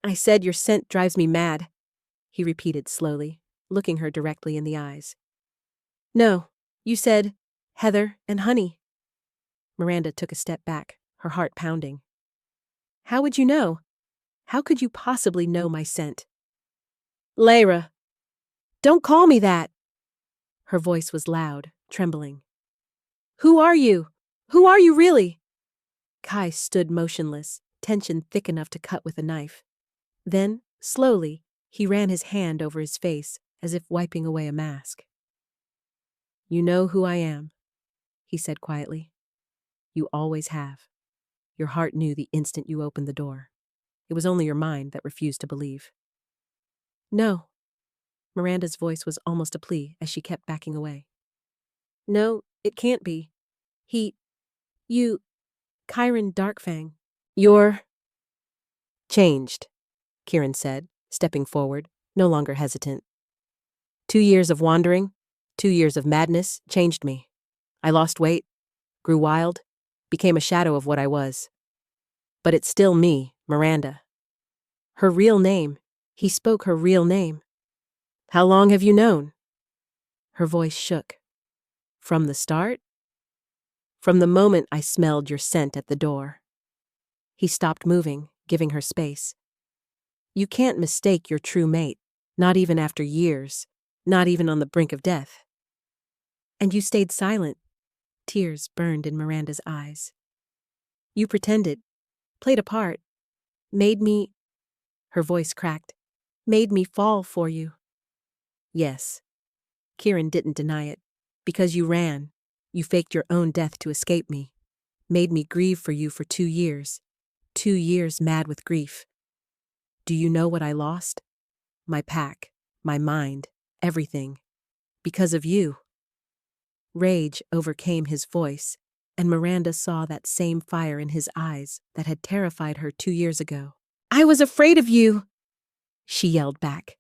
I said your scent drives me mad, he repeated slowly, looking her directly in the eyes. No, you said Heather and honey. Miranda took a step back, her heart pounding. How would you know? How could you possibly know my scent? Leyra. Don't call me that. Her voice was loud, trembling. Who are you? Who are you really? Kai stood motionless, tension thick enough to cut with a knife. Then, slowly, he ran his hand over his face, as if wiping away a mask. You know who I am, he said quietly. You always have. Your heart knew the instant you opened the door. It was only your mind that refused to believe. No. Miranda's voice was almost a plea as she kept backing away. No, it can't be. You, Kyron Darkfang. You're... Changed, Kyron said, stepping forward, no longer hesitant. 2 years of wandering, 2 years of madness changed me. I lost weight, grew wild, became a shadow of what I was. But it's still me, Miranda. Her real name. He spoke her real name. How long have you known? Her voice shook. From the start? From the moment I smelled your scent at the door. He stopped moving, giving her space. You can't mistake your true mate, not even after years, not even on the brink of death. And you stayed silent. Tears burned in Miranda's eyes. You pretended, played a part, made me, her voice cracked, made me fall for you. Yes, Kyron didn't deny it, because you ran, you faked your own death to escape me, made me grieve for you for 2 years, 2 years mad with grief. Do you know what I lost? My pack, my mind, everything, because of you. Rage overcame his voice, and Miranda saw that same fire in his eyes that had terrified her 2 years ago. I was afraid of you, she yelled back.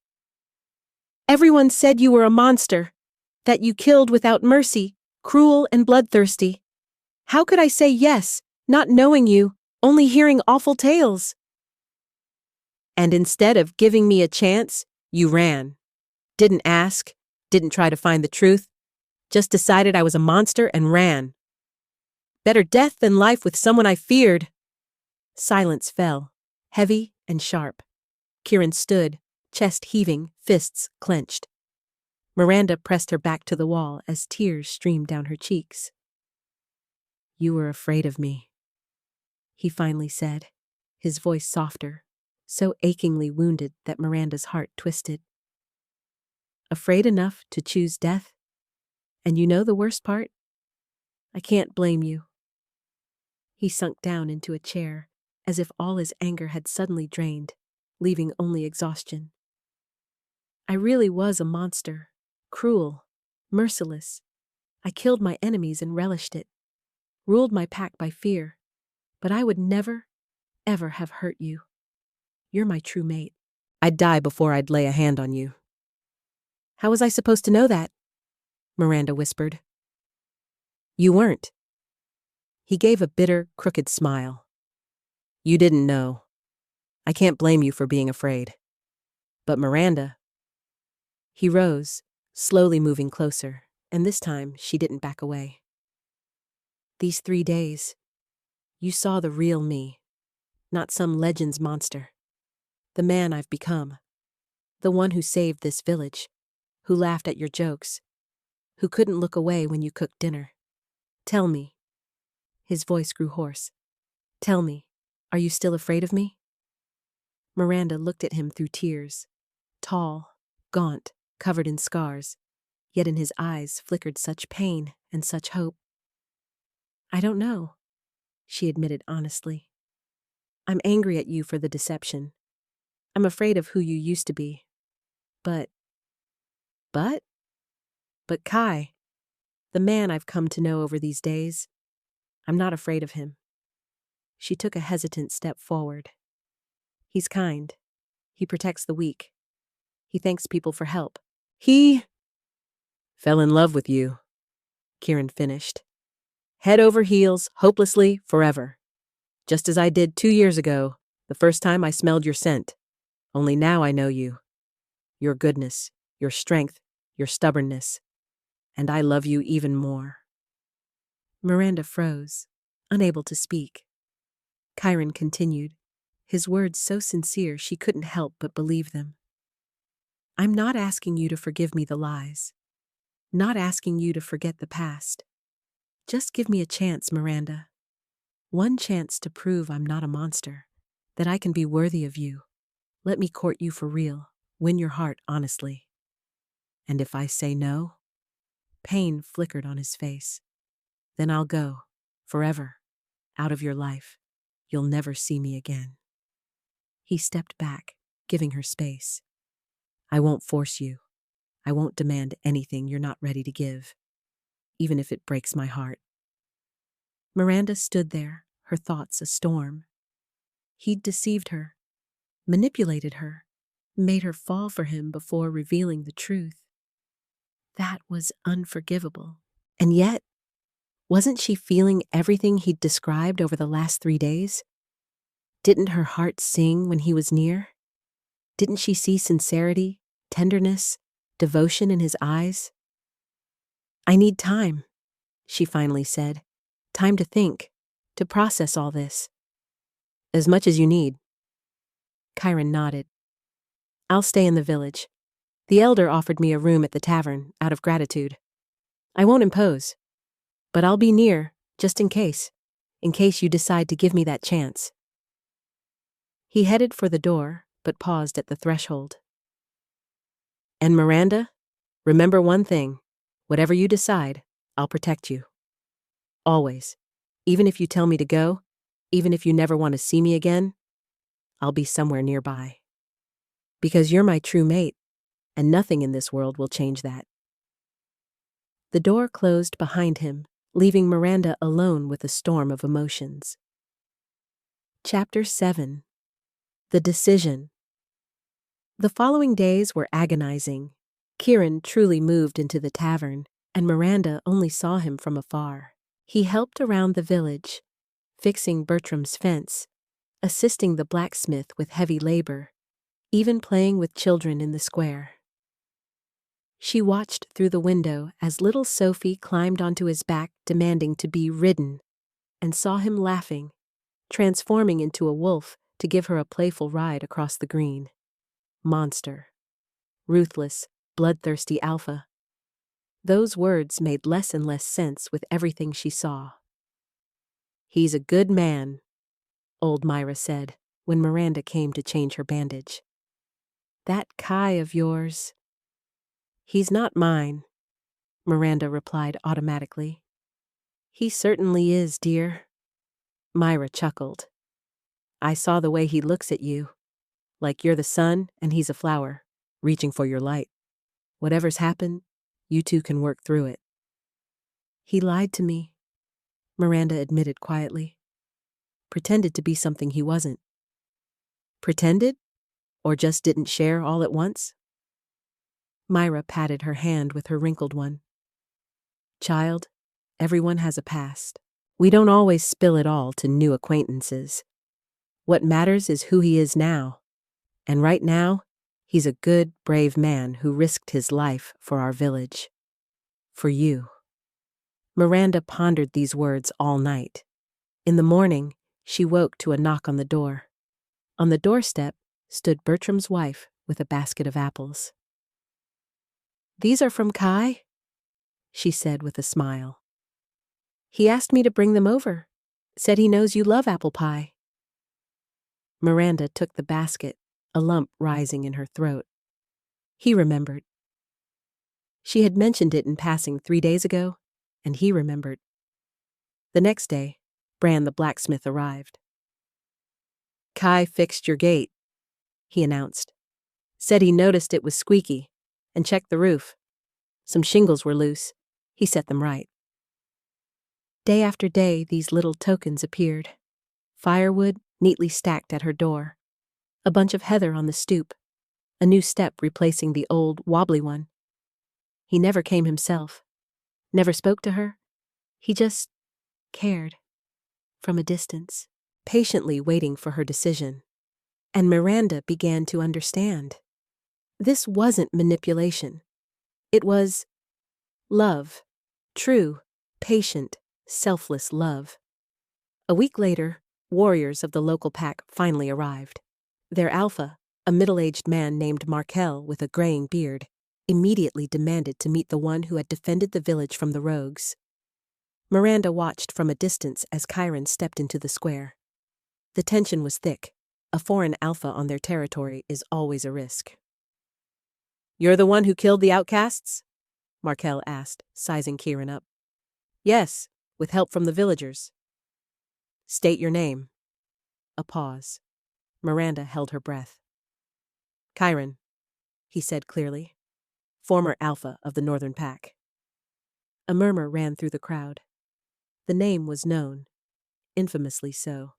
Everyone said you were a monster, that you killed without mercy, cruel and bloodthirsty. How could I say yes, not knowing you, only hearing awful tales? And instead of giving me a chance, you ran. Didn't ask, didn't try to find the truth, just decided I was a monster and ran. Better death than life with someone I feared. Silence fell, heavy and sharp. Kyron stood, chest heaving, fists clenched. Miranda pressed her back to the wall as tears streamed down her cheeks. You were afraid of me, he finally said, his voice softer, so achingly wounded that Miranda's heart twisted. Afraid enough to choose death? And you know the worst part? I can't blame you. He sunk down into a chair, as if all his anger had suddenly drained, leaving only exhaustion. I really was a monster, cruel, merciless. I killed my enemies and relished it, ruled my pack by fear, but I would never, ever have hurt you. You're my true mate. I'd die before I'd lay a hand on you. How was I supposed to know that? Miranda whispered. You weren't. He gave a bitter, crooked smile. You didn't know. I can't blame you for being afraid. But Miranda... He rose, slowly moving closer, and this time she didn't back away. These 3 days, you saw the real me, not some legend's monster. The man I've become. The one who saved this village, who laughed at your jokes, who couldn't look away when you cooked dinner. Tell me. His voice grew hoarse. Tell me, are you still afraid of me? Miranda looked at him through tears. Tall, gaunt, covered in scars, yet in his eyes flickered such pain and such hope. I don't know, she admitted honestly. I'm angry at you for the deception. I'm afraid of who you used to be. But Kai, the man I've come to know over these days, I'm not afraid of him. She took a hesitant step forward. He's kind. He protects the weak. He thanks people for help. He fell in love with you, Kyron finished. Head over heels, hopelessly, forever. Just as I did 2 years ago, the first time I smelled your scent. Only now I know you. Your goodness, your strength, your stubbornness. And I love you even more. Miranda froze, unable to speak. Kyron continued, his words so sincere she couldn't help but believe them. I'm not asking you to forgive me the lies. Not asking you to forget the past. Just give me a chance, Miranda. One chance to prove I'm not a monster, that I can be worthy of you. Let me court you for real, win your heart honestly. And if I say no, pain flickered on his face. Then I'll go, forever, out of your life. You'll never see me again. He stepped back, giving her space. I won't force you. I won't demand anything you're not ready to give, even if it breaks my heart. Miranda stood there, her thoughts a storm. He'd deceived her, manipulated her, made her fall for him before revealing the truth. That was unforgivable. And yet, wasn't she feeling everything he'd described over the last 3 days? Didn't her heart sing when he was near? Didn't she see sincerity, tenderness, devotion in his eyes? I need time, she finally said. Time to think, to process all this. As much as you need. Kyron nodded. I'll stay in the village. The elder offered me a room at the tavern, out of gratitude. I won't impose, but I'll be near, just in case you decide to give me that chance. He headed for the door, but paused at the threshold. And Miranda, remember one thing. Whatever you decide, I'll protect you. Always. Even if you tell me to go, even if you never want to see me again, I'll be somewhere nearby. Because you're my true mate, and nothing in this world will change that. The door closed behind him, leaving Miranda alone with a storm of emotions. Chapter 7. The Decision. The following days were agonizing. Kyron truly moved into the tavern, and Miranda only saw him from afar. He helped around the village, fixing Bertram's fence, assisting the blacksmith with heavy labor, even playing with children in the square. She watched through the window as little Sophie climbed onto his back demanding to be ridden, and saw him laughing, transforming into a wolf to give her a playful ride across the green. Monster. Ruthless, bloodthirsty alpha. Those words made less and less sense with everything she saw. He's a good man, old Myra said when Miranda came to change her bandage. That Kai of yours. He's not mine, Miranda replied automatically. He certainly is, dear. Myra chuckled. I saw the way he looks at you, like you're the sun and he's a flower, reaching for your light. Whatever's happened, you two can work through it." "He lied to me," Miranda admitted quietly. "Pretended to be something he wasn't." "Pretended? Or just didn't share all at once?" Myra patted her hand with her wrinkled one. "Child, everyone has a past. We don't always spill it all to new acquaintances. What matters is who he is now. And right now, he's a good, brave man who risked his life for our village. For you." Miranda pondered these words all night. In the morning, she woke to a knock on the door. On the doorstep stood Bertram's wife with a basket of apples. "These are from Kai," she said with a smile. "He asked me to bring them over. Said he knows you love apple pie." Miranda took the basket, a lump rising in her throat. He remembered. She had mentioned it in passing 3 days ago, and he remembered. The next day, Bran the blacksmith arrived. "Kai fixed your gate," he announced. "Said he noticed it was squeaky, and checked the roof. Some shingles were loose. He set them right." Day after day, these little tokens appeared. Firewood neatly stacked at her door, a bunch of heather on the stoop, a new step replacing the old, wobbly one. He never came himself, never spoke to her. He just cared, from a distance, patiently waiting for her decision. And Miranda began to understand. This wasn't manipulation. It was love, true, patient, selfless love. A week later, warriors of the local pack finally arrived. Their alpha, a middle-aged man named Markel with a graying beard, immediately demanded to meet the one who had defended the village from the rogues. Miranda watched from a distance as Kyron stepped into the square. The tension was thick. A foreign alpha on their territory is always a risk. "You're the one who killed the outcasts?" Markel asked, sizing Kyron up. "Yes, with help from the villagers." "State your name." A pause. Miranda held her breath. "Kyron," he said clearly. "Former alpha of the Northern Pack." A murmur ran through the crowd. The name was known, infamously so.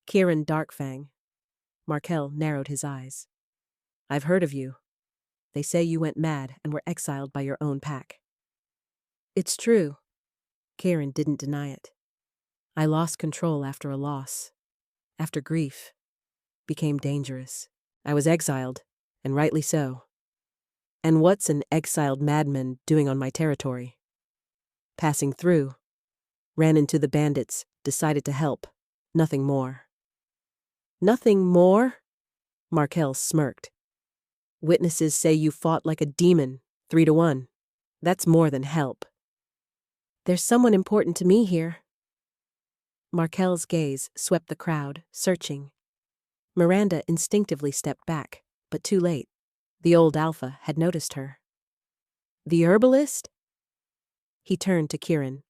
"Kyron Darkfang." Markel narrowed his eyes. "I've heard of you. They say you went mad and were exiled by your own pack." "It's true." Kyron didn't deny it. "I lost control after a loss. After grief. Became dangerous. I was exiled, and rightly so. And what's an exiled madman doing on my territory? Passing through. Ran into the bandits, decided to help. Nothing more." "Nothing more?" Markel smirked. "Witnesses say you fought like a demon, 3-1. That's more than help." "There's someone important to me here." Markel's gaze swept the crowd, searching. Miranda instinctively stepped back, but too late. The old alpha had noticed her. "The herbalist?" He turned to Kyron.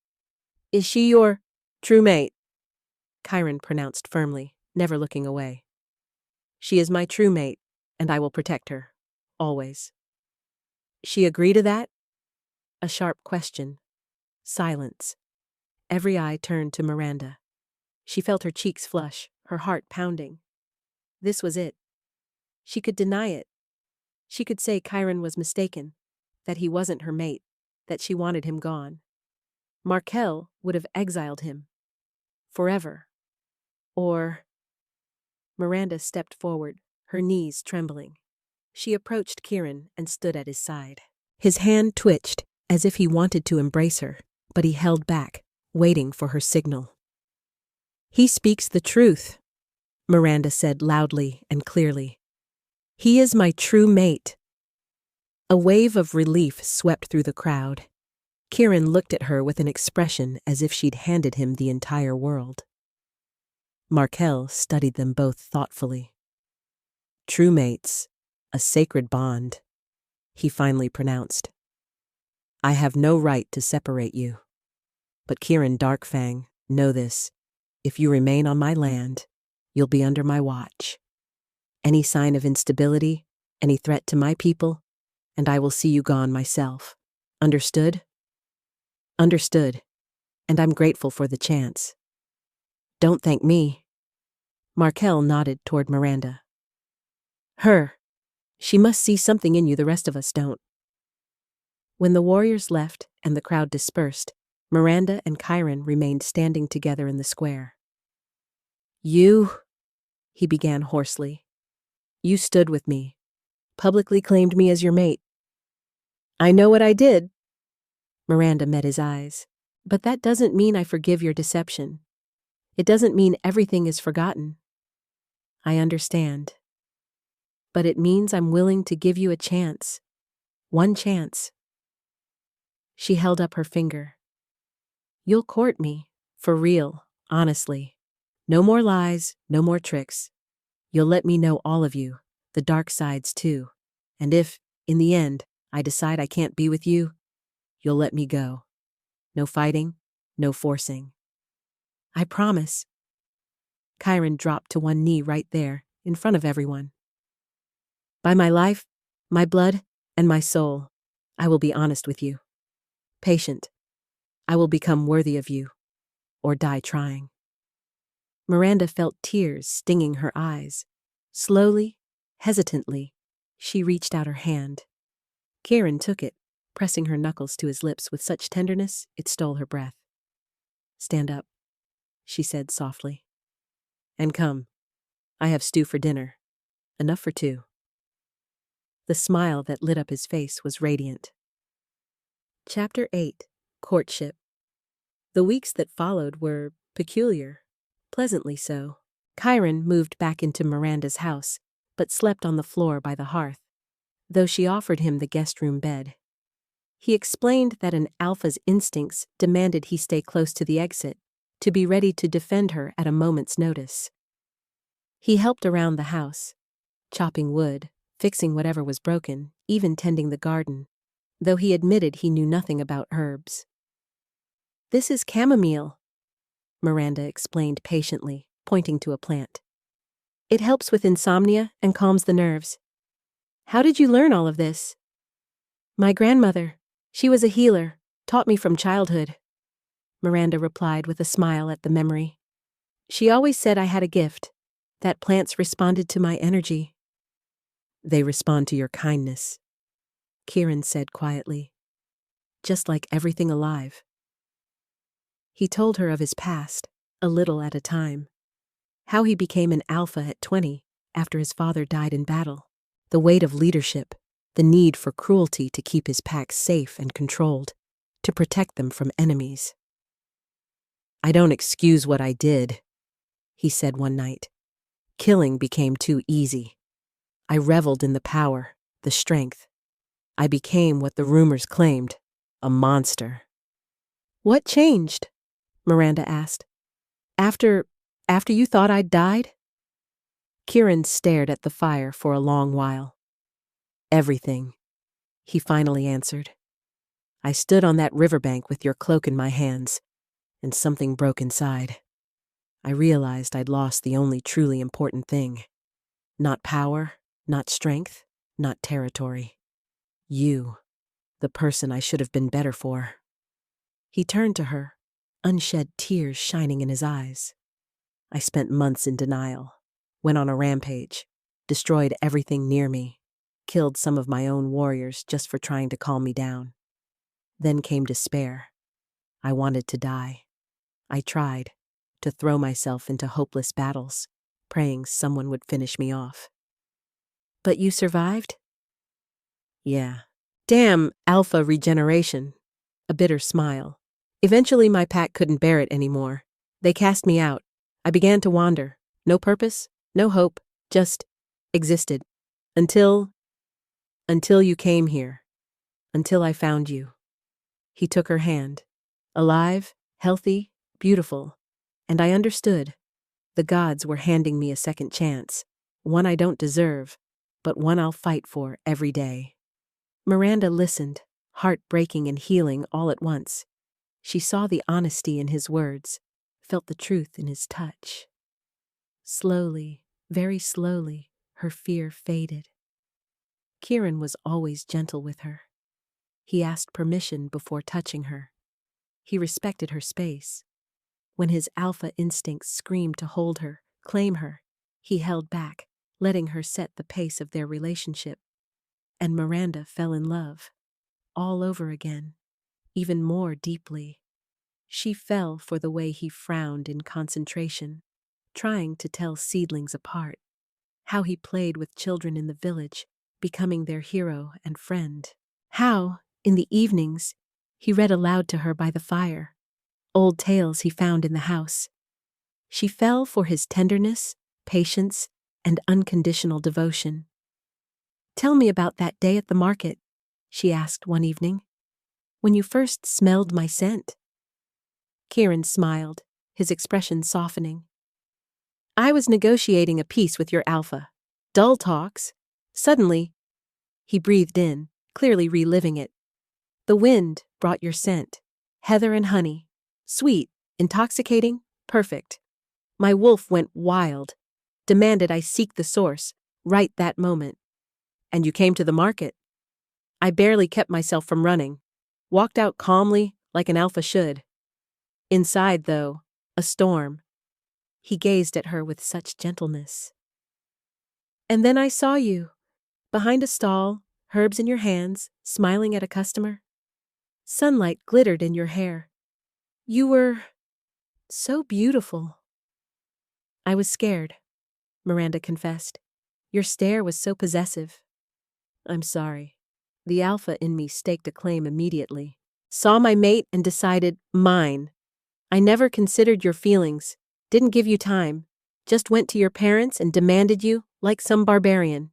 "Is she your true mate?" Kyron pronounced firmly, never looking away. "She is my true mate, and I will protect her. Always." "She agree to that?" A sharp question. Silence. Every eye turned to Miranda. She felt her cheeks flush, her heart pounding. This was it. She could deny it. She could say Kyron was mistaken, that he wasn't her mate, that she wanted him gone. Markel would have exiled him. Forever. Or... Miranda stepped forward, her knees trembling. She approached Kyron and stood at his side. His hand twitched, as if he wanted to embrace her, but he held back, waiting for her signal. "He speaks the truth," Miranda said loudly and clearly. "He is my true mate." A wave of relief swept through the crowd. Kyron looked at her with an expression as if she'd handed him the entire world. Markel studied them both thoughtfully. "True mates, a sacred bond," he finally pronounced. "I have no right to separate you. But Kyron Darkfang, know this. If you remain on my land, You'll be under my watch. Any sign of instability, any threat to my people, and I will see you gone myself. Understood? Understood. And I'm grateful for the chance. Don't thank me. Markel nodded toward Miranda. Her. She must see something in you the rest of us don't. When the warriors left and the crowd dispersed, Miranda and Kyron remained standing together in the square. You, he began hoarsely. You stood with me, publicly claimed me as your mate. I know what I did. Miranda met his eyes. But that doesn't mean I forgive your deception. It doesn't mean everything is forgotten. I understand. But it means I'm willing to give you a chance. One chance. She held up her finger. You'll court me, for real, honestly. No more lies, no more tricks. You'll let me know all of you, the dark sides too. And if, in the end, I decide I can't be with you, you'll let me go. No fighting, no forcing. I promise. Kyron dropped to one knee right there, in front of everyone. By my life, my blood, and my soul, I will be honest with you. Patient. I will become worthy of you, or die trying. Miranda felt tears stinging her eyes. Slowly, hesitantly, she reached out her hand. Kyron took it, pressing her knuckles to his lips with such tenderness it stole her breath. Stand up, she said softly. And come. I have stew for dinner. Enough for two. The smile that lit up his face was radiant. Chapter 8. Courtship. The weeks that followed were peculiar, pleasantly so. Kyron moved back into Miranda's house, but slept on the floor by the hearth, though she offered him the guest room bed. He explained that an alpha's instincts demanded he stay close to the exit, to be ready to defend her at a moment's notice. He helped around the house, chopping wood, fixing whatever was broken, even tending the garden, though he admitted he knew nothing about herbs. This is chamomile, Miranda explained patiently, pointing to a plant. It helps with insomnia and calms the nerves. How did you learn all of this? My grandmother. She was a healer, taught me from childhood. Miranda replied with a smile at the memory. She always said I had a gift, that plants responded to my energy. They respond to your kindness, Kyron said quietly. Just like everything alive. He told her of his past, a little at a time. How he became an alpha at 20, after his father died in battle. The weight of leadership, the need for cruelty to keep his pack safe and controlled, to protect them from enemies. I don't excuse what I did, he said one night. Killing became too easy. I reveled in the power, the strength. I became what the rumors claimed, a monster. What changed? Miranda asked. After you thought I'd died? Kyron stared at the fire for a long while. Everything, he finally answered. I stood on that riverbank with your cloak in my hands, and something broke inside. I realized I'd lost the only truly important thing. Not power, not strength, not territory. You, the person I should have been better for. He turned to her, unshed tears shining in his eyes. I spent months in denial, went on a rampage, destroyed everything near me, killed some of my own warriors just for trying to calm me down. Then came despair. I wanted to die. I tried to throw myself into hopeless battles, praying someone would finish me off. But you survived? Yeah. Damn alpha regeneration. A bitter smile. Eventually my pack couldn't bear it anymore. They cast me out. I began to wander. No purpose, no hope, just existed. Until you came here. Until I found you. He took her hand. Alive, healthy, beautiful. And I understood. The gods were handing me a second chance. One I don't deserve, but one I'll fight for every day. Miranda listened, heart breaking and healing all at once. She saw the honesty in his words, felt the truth in his touch. Slowly, very slowly, her fear faded. Kyron was always gentle with her. He asked permission before touching her. He respected her space. When his alpha instincts screamed to hold her, claim her, he held back, letting her set the pace of their relationship. And Miranda fell in love. All over again. Even more deeply. She fell for the way he frowned in concentration, trying to tell seedlings apart. How he played with children in the village, becoming their hero and friend. How, in the evenings, he read aloud to her by the fire, old tales he found in the house. She fell for his tenderness, patience, and unconditional devotion. "Tell me about that day at the market," she asked one evening, "when you first smelled my scent." Kyron smiled, his expression softening. "I was negotiating a peace with your alpha. Dull talks. Suddenly," he breathed in, clearly reliving it. "The wind brought your scent. Heather and honey. Sweet, intoxicating, perfect. My wolf went wild, demanded I seek the source, right that moment. And you came to the market. I barely kept myself from running. Walked out calmly, like an alpha should. Inside, though, a storm." He gazed at her with such gentleness. "And then I saw you, behind a stall, herbs in your hands, smiling at a customer. Sunlight glittered in your hair. You were so beautiful." "I was scared," Miranda confessed. "Your stare was so possessive." "I'm sorry." The alpha in me staked a claim immediately. "Saw my mate and decided, mine. I never considered your feelings, didn't give you time, just went to your parents and demanded you, like some barbarian."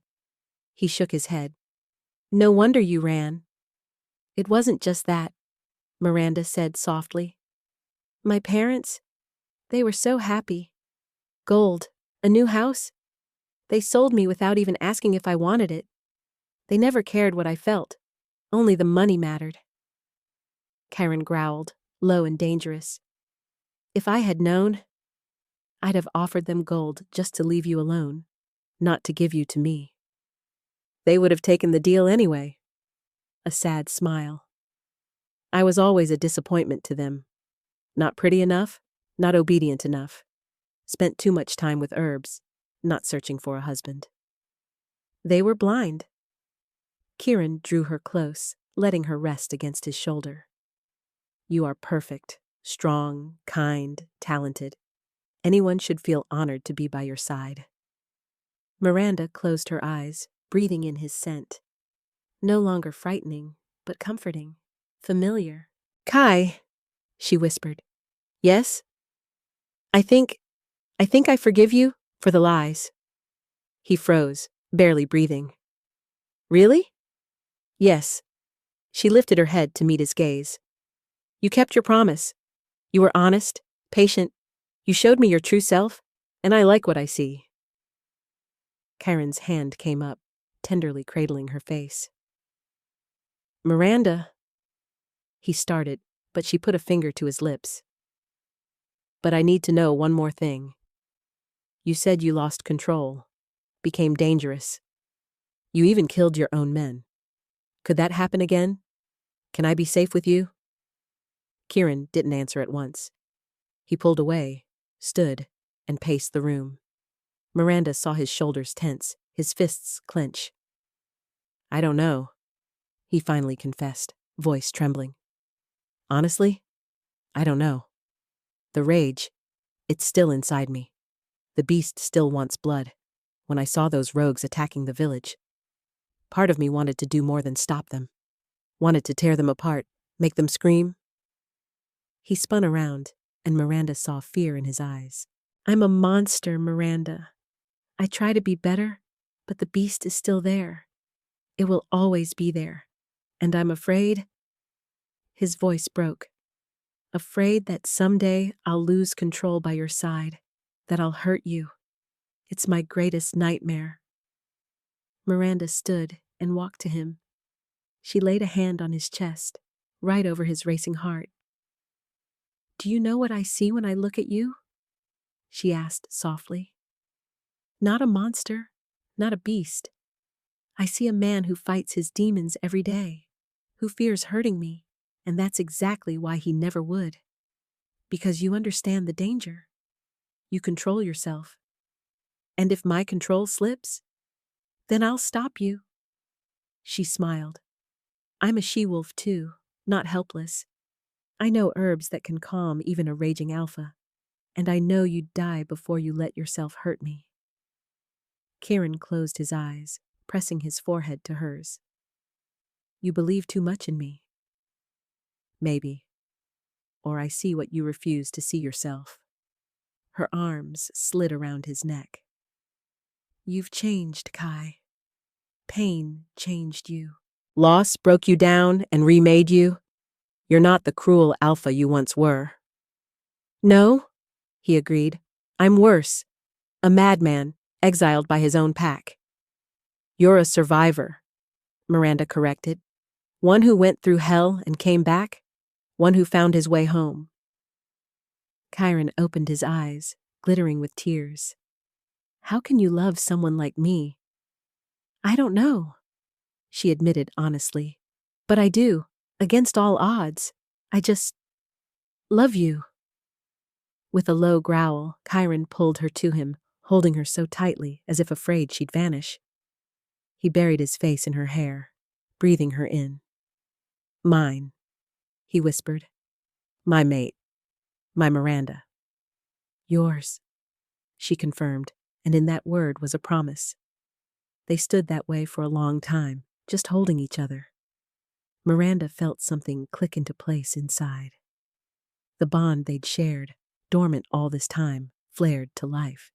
He shook his head. "No wonder you ran." "It wasn't just that," Miranda said softly. "My parents, they were so happy. Gold, a new house. They sold me without even asking if I wanted it. They never cared what I felt. Only the money mattered." Kyron growled, low and dangerous. "If I had known, I'd have offered them gold just to leave you alone, not to give you to me." "They would have taken the deal anyway." A sad smile. "I was always a disappointment to them. Not pretty enough, not obedient enough. Spent too much time with herbs, not searching for a husband." "They were blind." Kyron drew her close, letting her rest against his shoulder. "You are perfect, strong, kind, talented. Anyone should feel honored to be by your side." Miranda closed her eyes, breathing in his scent. No longer frightening, but comforting, familiar. "Kai," she whispered. "Yes? I think I forgive you for the lies." He froze, barely breathing. "Really?" "Yes." She lifted her head to meet his gaze. "You kept your promise. You were honest, patient. You showed me your true self, and I like what I see." Kyron's hand came up, tenderly cradling her face. "Miranda." He started, but she put a finger to his lips. "But I need to know one more thing. You said you lost control, became dangerous. You even killed your own men. Could that happen again? Can I be safe with you?" Kyron didn't answer at once. He pulled away, stood, and paced the room. Miranda saw his shoulders tense, his fists clench. "I don't know," he finally confessed, voice trembling. "Honestly, I don't know. The rage, it's still inside me. The beast still wants blood. When I saw those rogues attacking the village, part of me wanted to do more than stop them. Wanted to tear them apart, make them scream." He spun around, and Miranda saw fear in his eyes. "I'm a monster, Miranda. I try to be better, but the beast is still there. It will always be there. And I'm afraid—" His voice broke. "Afraid that someday I'll lose control by your side, that I'll hurt you. It's my greatest nightmare." Miranda stood and walked to him. She laid a hand on his chest, right over his racing heart. "Do you know what I see when I look at you?" she asked softly. Not a monster, not a beast. I see a man who fights his demons every day, who fears hurting me, and that's exactly why he never would. Because you understand the danger. You control yourself. And if my control slips, then I'll stop you. She smiled. I'm a she-wolf too, not helpless. I know herbs that can calm even a raging alpha, and I know you'd die before you let yourself hurt me. Kyron closed his eyes, pressing his forehead to hers. You believe too much in me. Maybe. Or I see what you refuse to see yourself. Her arms slid around his neck. You've changed, Kai. Pain changed you. Loss broke you down and remade you. You're not the cruel alpha you once were. No, he agreed. I'm worse. A madman, exiled by his own pack. You're a survivor, Miranda corrected. One who went through hell and came back. One who found his way home. Kyron opened his eyes, glittering with tears. How can you love someone like me? I don't know, she admitted honestly. But I do, against all odds. I just love you. With a low growl, Kyron pulled her to him, holding her so tightly as if afraid she'd vanish. He buried his face in her hair, breathing her in. Mine, he whispered. My mate. My Miranda. Yours, she confirmed, and in that word was a promise. They stood that way for a long time, just holding each other. Miranda felt something click into place inside. The bond they'd shared, dormant all this time, flared to life.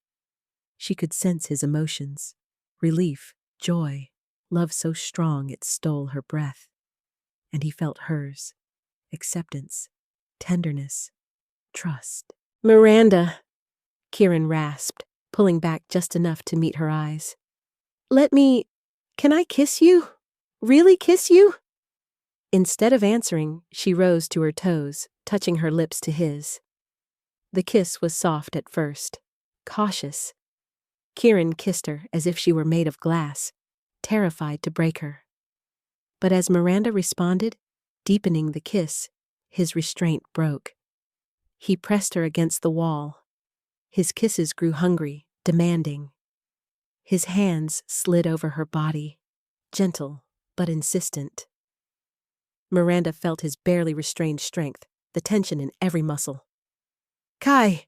She could sense his emotions, relief, joy, love so strong it stole her breath. And he felt hers, acceptance, tenderness, trust. Miranda, Kyron rasped, pulling back just enough to meet her eyes. Can I kiss you? Really kiss you? Instead of answering, she rose to her toes, touching her lips to his. The kiss was soft at first, cautious. Kyron kissed her as if she were made of glass, terrified to break her. But as Miranda responded, deepening the kiss, his restraint broke. He pressed her against the wall. His kisses grew hungry, demanding. His hands slid over her body, gentle but insistent. Miranda felt his barely restrained strength, the tension in every muscle. Kai,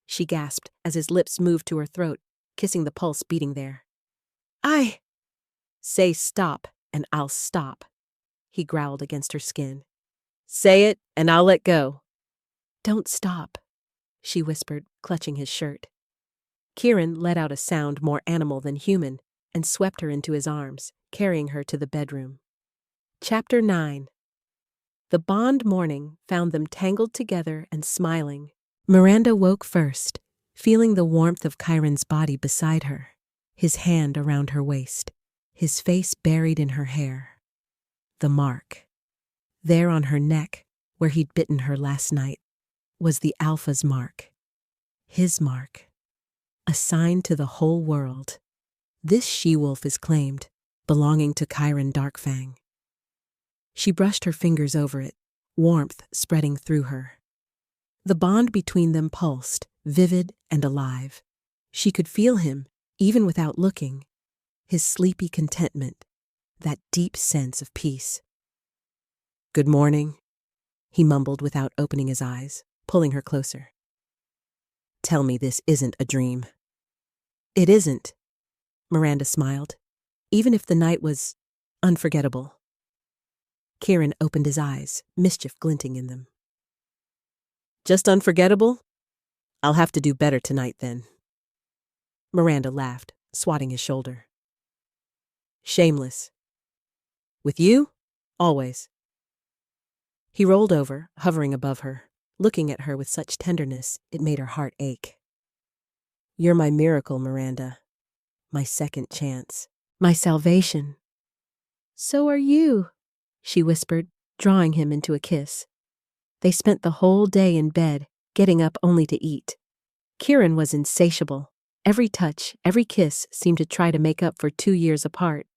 she gasped as his lips moved to her throat, kissing the pulse beating there. Say stop, and I'll stop, he growled against her skin. Say it, and I'll let go. Don't stop, she whispered, clutching his shirt. Kyron let out a sound more animal than human and swept her into his arms, carrying her to the bedroom. Chapter 9. The Bond morning found them tangled together and smiling. Miranda woke first, feeling the warmth of Kyron's body beside her, his hand around her waist, his face buried in her hair. The mark. There on her neck, where he'd bitten her last night, was the Alpha's mark. His mark. A sign to the whole world. This she-wolf is claimed, belonging to Kyron Darkfang. She brushed her fingers over it, warmth spreading through her. The bond between them pulsed, vivid and alive. She could feel him, even without looking, his sleepy contentment, that deep sense of peace. Good morning, he mumbled without opening his eyes, pulling her closer. Tell me this isn't a dream. It isn't, Miranda smiled, even if the night was unforgettable. Kyron opened his eyes, mischief glinting in them. Just unforgettable? I'll have to do better tonight then. Miranda laughed, swatting his shoulder. Shameless. With you? Always. He rolled over, hovering above her, looking at her with such tenderness it made her heart ache. You're my miracle, Miranda. My second chance. My salvation. So are you, she whispered, drawing him into a kiss. They spent the whole day in bed, getting up only to eat. Kyron was insatiable, Every touch, every kiss seemed to try to make up for 2 years apart.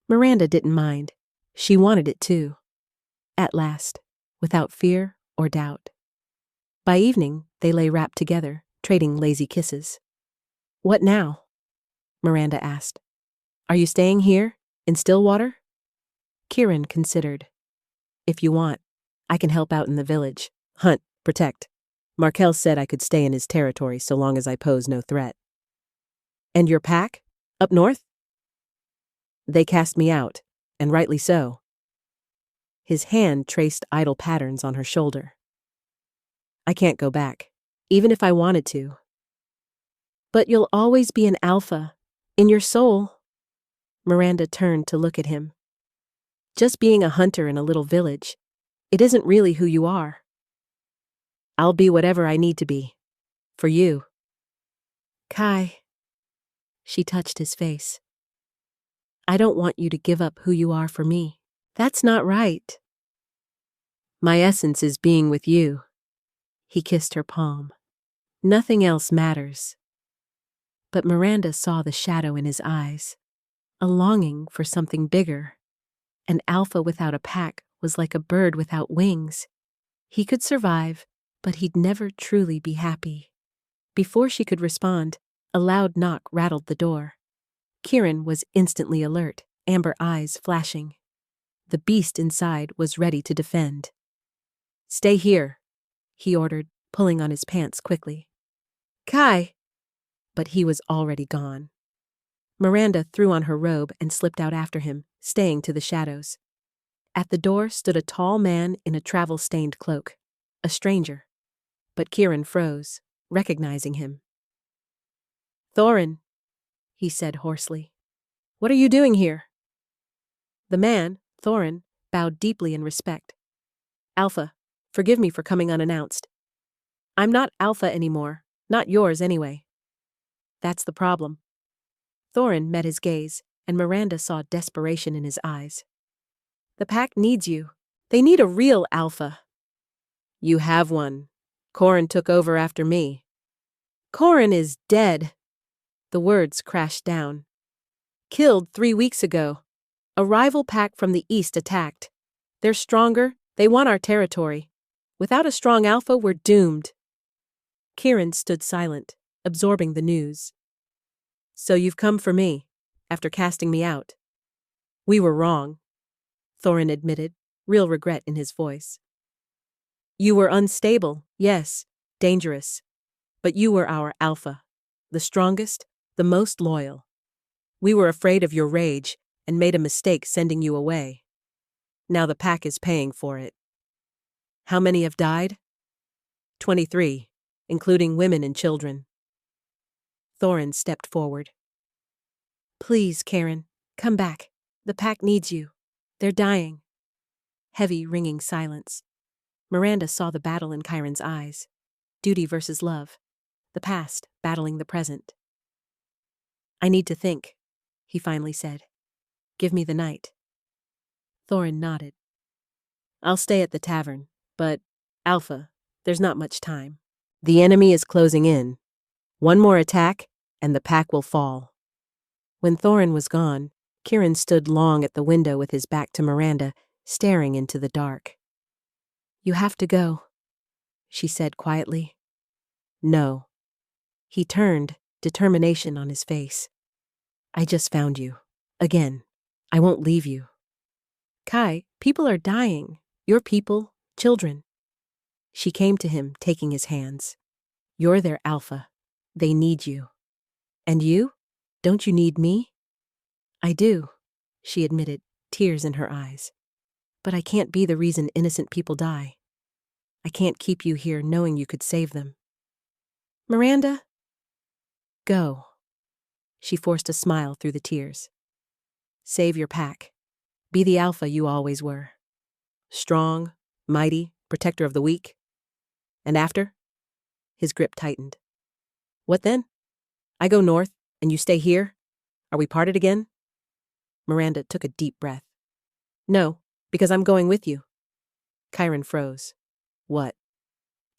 Miranda didn't mind. She wanted it too. At last, without fear or doubt. By evening, they lay wrapped together, trading lazy kisses. "What now?" Miranda asked. "Are you staying here, in Stillwater?" Kyron considered. "If you want, I can help out in the village. Hunt, protect. Markel said I could stay in his territory so long as I pose no threat." "And your pack? Up north?" "They cast me out, and rightly so." His hand traced idle patterns on her shoulder. "I can't go back, even if I wanted to." "But you'll always be an alpha, in your soul." Miranda turned to look at him. "Just being a hunter in a little village, it isn't really who you are." "I'll be whatever I need to be. For you." "Kai." She touched his face. "I don't want you to give up who you are for me. That's not right." "My essence is being with you." He kissed her palm. "Nothing else matters." But Miranda saw the shadow in his eyes, a longing for something bigger. An alpha without a pack was like a bird without wings. He could survive, but he'd never truly be happy. Before she could respond, a loud knock rattled the door. Kyron was instantly alert, amber eyes flashing. The beast inside was ready to defend. "Stay here," he ordered, pulling on his pants quickly. "Kai!" But he was already gone. Miranda threw on her robe and slipped out after him, staying to the shadows. At the door stood a tall man in a travel-stained cloak, a stranger. But Kyron froze, recognizing him. "Thorin," he said hoarsely. "What are you doing here?" The man, Thorin, bowed deeply in respect. "Alpha, forgive me for coming unannounced. I'm not Alpha anymore, not yours anyway." "That's the problem." Thorin met his gaze, and Miranda saw desperation in his eyes. "The pack needs you. They need a real Alpha." "You have one. Corin took over after me." "Corin is dead." The words crashed down. "Killed 3 weeks ago. A rival pack from the east attacked. They're stronger, they want our territory. Without a strong Alpha, we're doomed." Kyron stood silent, absorbing the news. "So you've come for me, after casting me out." "We were wrong," Thorin admitted, real regret in his voice. "You were unstable, yes, dangerous. But you were our Alpha, the strongest, the most loyal. We were afraid of your rage and made a mistake sending you away. Now the pack is paying for it." "How many have died?" 23, including women and children." Thorin stepped forward. "Please, Kyron, come back. The pack needs you. They're dying." Heavy, ringing silence. Miranda saw the battle in Kyron's eyes. Duty versus love. The past battling the present. "I need to think," he finally said. "Give me the night." Thorin nodded. "I'll stay at the tavern, but, Alpha, there's not much time. The enemy is closing in. One more attack, and the pack will fall." When Thorin was gone, Kyron stood long at the window with his back to Miranda, staring into the dark. "You have to go," she said quietly. "No." He turned, determination on his face. "I just found you. Again. I won't leave you." "Kai, people are dying. Your people, children." She came to him, taking his hands. "You're their Alpha. They need you." "And you? Don't you need me?" "I do," she admitted, tears in her eyes. "But I can't be the reason innocent people die. I can't keep you here knowing you could save them." "Miranda?" "Go." She forced a smile through the tears. "Save your pack. Be the Alpha you always were. Strong, mighty, protector of the weak. And after?" His grip tightened. "What then? I go north, and you stay here? Are we parted again?" Miranda took a deep breath. "No, because I'm going with you." Kyron froze. "What?"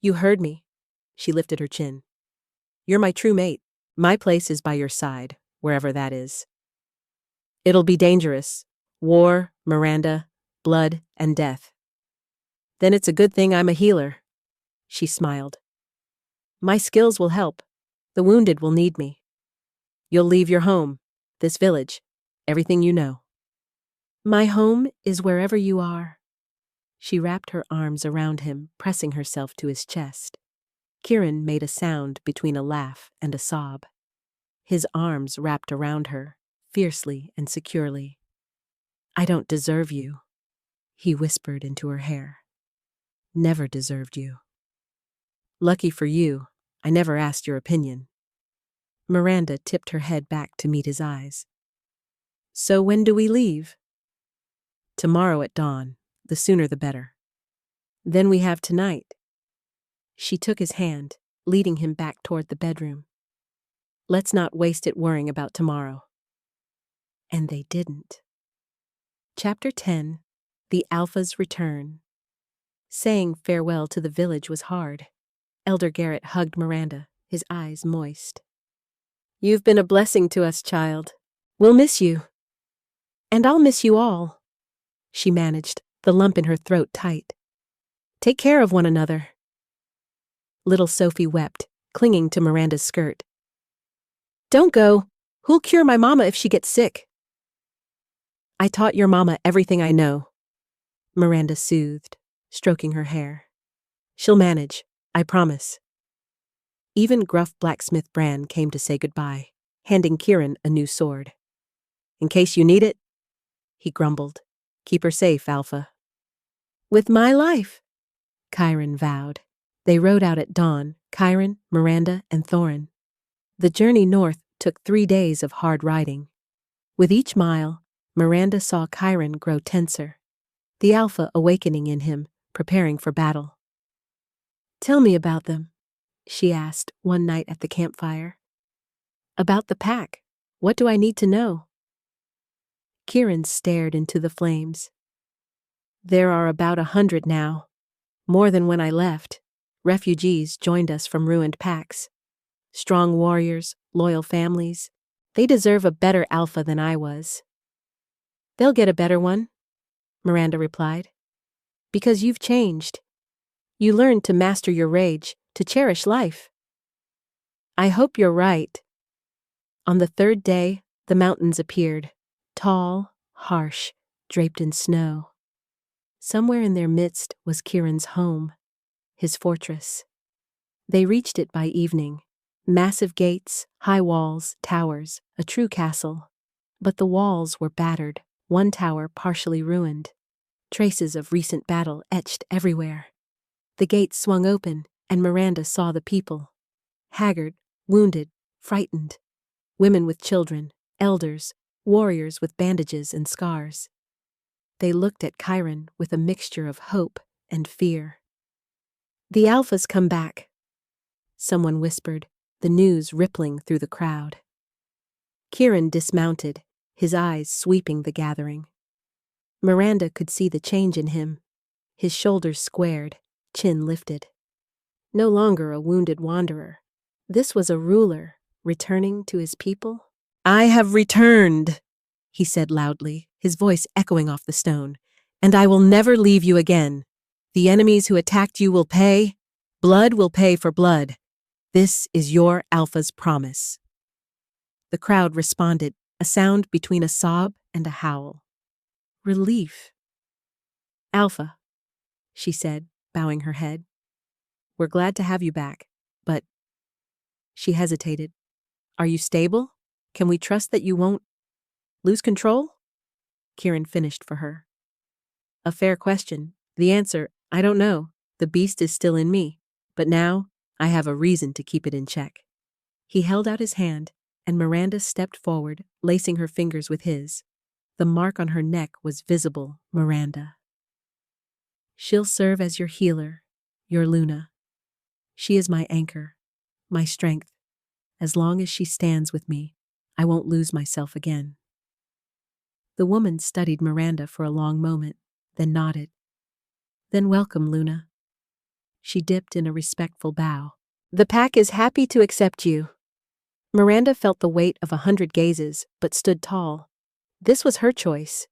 "You heard me." She lifted her chin. "You're my true mate. My place is by your side, wherever that is. It'll be dangerous. War, Miranda, blood, and death. Then it's a good thing I'm a healer. She smiled. My skills will help. The wounded will need me. You'll leave your home, this village, everything you know. My home is wherever you are. She wrapped her arms around him, pressing herself to his chest. Kyron made a sound between a laugh and a sob. His arms wrapped around her, fiercely and securely. I don't deserve you, he whispered into her hair. Never deserved you. Lucky for you, I never asked your opinion. Miranda tipped her head back to meet his eyes. So when do we leave? Tomorrow at dawn, the sooner the better. Then we have tonight. She took his hand, leading him back toward the bedroom. Let's not waste it worrying about tomorrow. And they didn't. Chapter 10. The Alpha's Return. Saying farewell to the village was hard. Elder Garrett hugged Miranda, his eyes moist. You've been a blessing to us, child. We'll miss you. And I'll miss you all. She managed, the lump in her throat tight. Take care of one another. Little Sophie wept, clinging to Miranda's skirt. Don't go. Who'll cure my mama if she gets sick? I taught your mama everything I know. Miranda soothed, stroking her hair. She'll manage, I promise. Even gruff blacksmith Bran came to say goodbye, handing Kyron a new sword. In case you need it, he grumbled. Keep her safe, Alpha. With my life, Kyron vowed. They rode out at dawn, Kyron, Miranda, and Thorin. The journey north took 3 days of hard riding. With each mile, Miranda saw Kyron grow tenser, the Alpha awakening in him, preparing for battle. Tell me about them, she asked one night at the campfire. About the pack. What do I need to know? Kyron stared into the flames. There are about 100 now. More than when I left. Refugees joined us from ruined packs. Strong warriors, loyal families. They deserve a better Alpha than I was. They'll get a better one, Miranda replied. Because you've changed. You learned to master your rage, to cherish life. I hope you're right. On the 3rd day, the mountains appeared, tall, harsh, draped in snow. Somewhere in their midst was Kyron's home, his fortress. They reached it by evening. Massive gates, high walls, towers, a true castle. But the walls were battered, one tower partially ruined. Traces of recent battle etched everywhere. The gates swung open, and Miranda saw the people. Haggard, wounded, frightened. Women with children, elders, warriors with bandages and scars. They looked at Kyron with a mixture of hope and fear. The Alphas come back, someone whispered, the news rippling through the crowd. Kyron dismounted, his eyes sweeping the gathering. Miranda could see the change in him. His shoulders squared, chin lifted. No longer a wounded wanderer. This was a ruler, returning to his people. I have returned, he said loudly, his voice echoing off the stone, and I will never leave you again. The enemies who attacked you will pay. Blood will pay for blood. This is your Alpha's promise. The crowd responded, a sound between a sob and a howl. Relief. Alpha, she said, bowing her head. We're glad to have you back, but... She hesitated. Are you stable? Can we trust that you won't lose control? Kyron finished for her. A fair question. The answer, I don't know. The beast is still in me, but now I have a reason to keep it in check. He held out his hand, and Miranda stepped forward, lacing her fingers with his. The mark on her neck was visible, Miranda. She'll serve as your healer, your Luna. She is my anchor, my strength. As long as she stands with me, I won't lose myself again. The woman studied Miranda for a long moment, then nodded. Then welcome, Luna. She dipped in a respectful bow. The pack is happy to accept you. Miranda felt the weight of 100 gazes, but stood tall. This was her choice,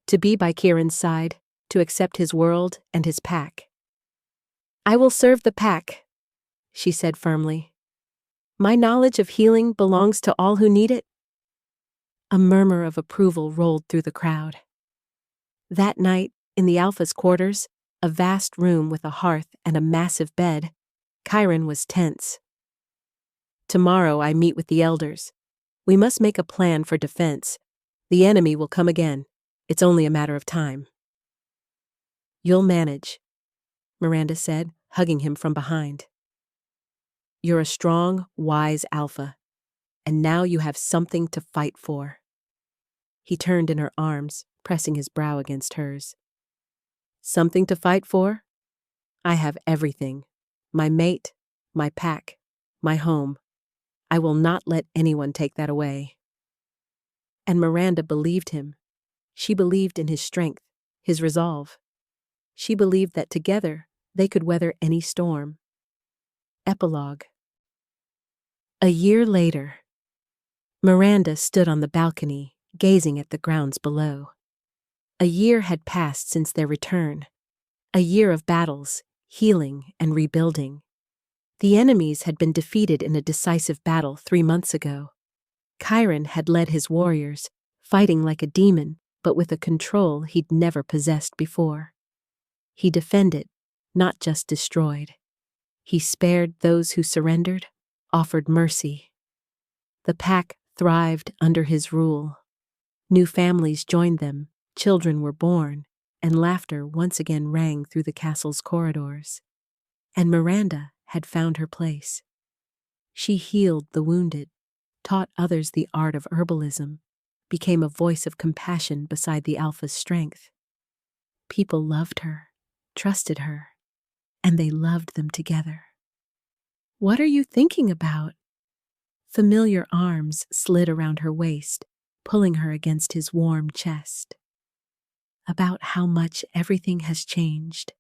to be by Kyron's side, to accept his world and his pack. "I will serve the pack," she said firmly. "My knowledge of healing belongs to all who need it." A murmur of approval rolled through the crowd. That night, in the Alpha's quarters, a vast room with a hearth and a massive bed, Kyron was tense. "Tomorrow I meet with the elders. We must make a plan for defense. The enemy will come again. It's only a matter of time." "You'll manage," Miranda said, hugging him from behind. "You're a strong, wise Alpha, and now you have something to fight for." He turned in her arms, pressing his brow against hers. "Something to fight for? I have everything. My mate, my pack, my home. I will not let anyone take that away." And Miranda believed him. She believed in his strength, his resolve. She believed that together they could weather any storm. Epilogue. A year later, Miranda stood on the balcony, gazing at the grounds below. A year had passed since their return. A year of battles, healing, and rebuilding. The enemies had been defeated in a decisive battle 3 months ago. Kyron had led his warriors, fighting like a demon, but with a control he'd never possessed before. He defended, not just destroyed. He spared those who surrendered, offered mercy. The pack thrived under his rule. New families joined them, children were born, and laughter once again rang through the castle's corridors. And Miranda had found her place. She healed the wounded, taught others the art of herbalism, became a voice of compassion beside the Alpha's strength. People loved her, trusted her, and they loved them together. "What are you thinking about?" Familiar arms slid around her waist, pulling her against his warm chest. "About how much everything has changed,"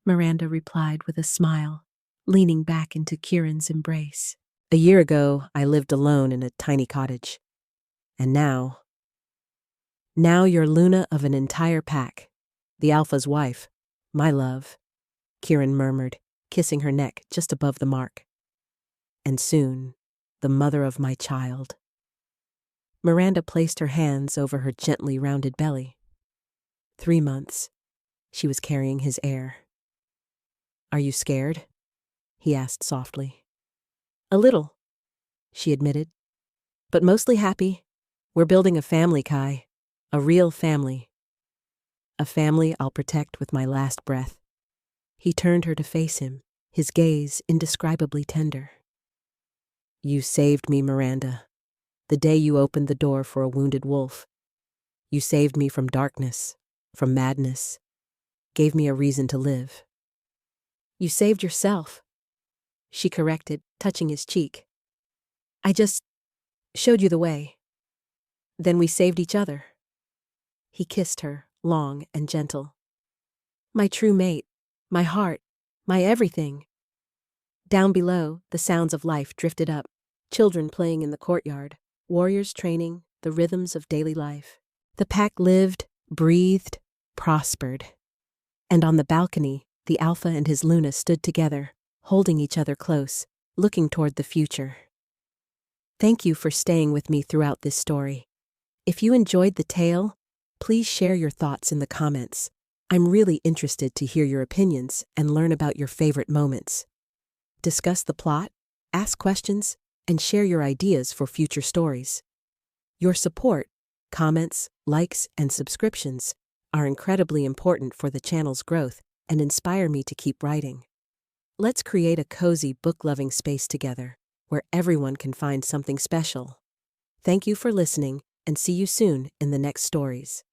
Miranda replied with a smile, leaning back into Kyron's embrace. "A year ago, I lived alone in a tiny cottage. And now you're Luna of an entire pack, the Alpha's wife, my love," Kyron murmured, kissing her neck just above the mark. "And soon, the mother of my child." Miranda placed her hands over her gently rounded belly. 3 months. She was carrying his heir. "Are you scared?" he asked softly. "A little," she admitted. "But mostly happy. We're building a family, Kai. A real family. A family I'll protect with my last breath." He turned her to face him, his gaze indescribably tender. "You saved me, Miranda. The day you opened the door for a wounded wolf. You saved me from darkness, from madness. Gave me a reason to live." "You saved yourself," she corrected, touching his cheek. "I just showed you the way. Then we saved each other." He kissed her, long and gentle. "My true mate, my heart, my everything." Down below, the sounds of life drifted up. Children playing in the courtyard, warriors training, the rhythms of daily life. The pack lived, breathed, prospered. And on the balcony, the Alpha and his Luna stood together, holding each other close, looking toward the future. Thank you for staying with me throughout this story. If you enjoyed the tale, please share your thoughts in the comments. I'm really interested to hear your opinions and learn about your favorite moments. Discuss the plot, ask questions, and share your ideas for future stories. Your support, comments, likes, and subscriptions are incredibly important for the channel's growth and inspire me to keep writing. Let's create a cozy book-loving space together, where everyone can find something special. Thank you for listening, and see you soon in the next stories.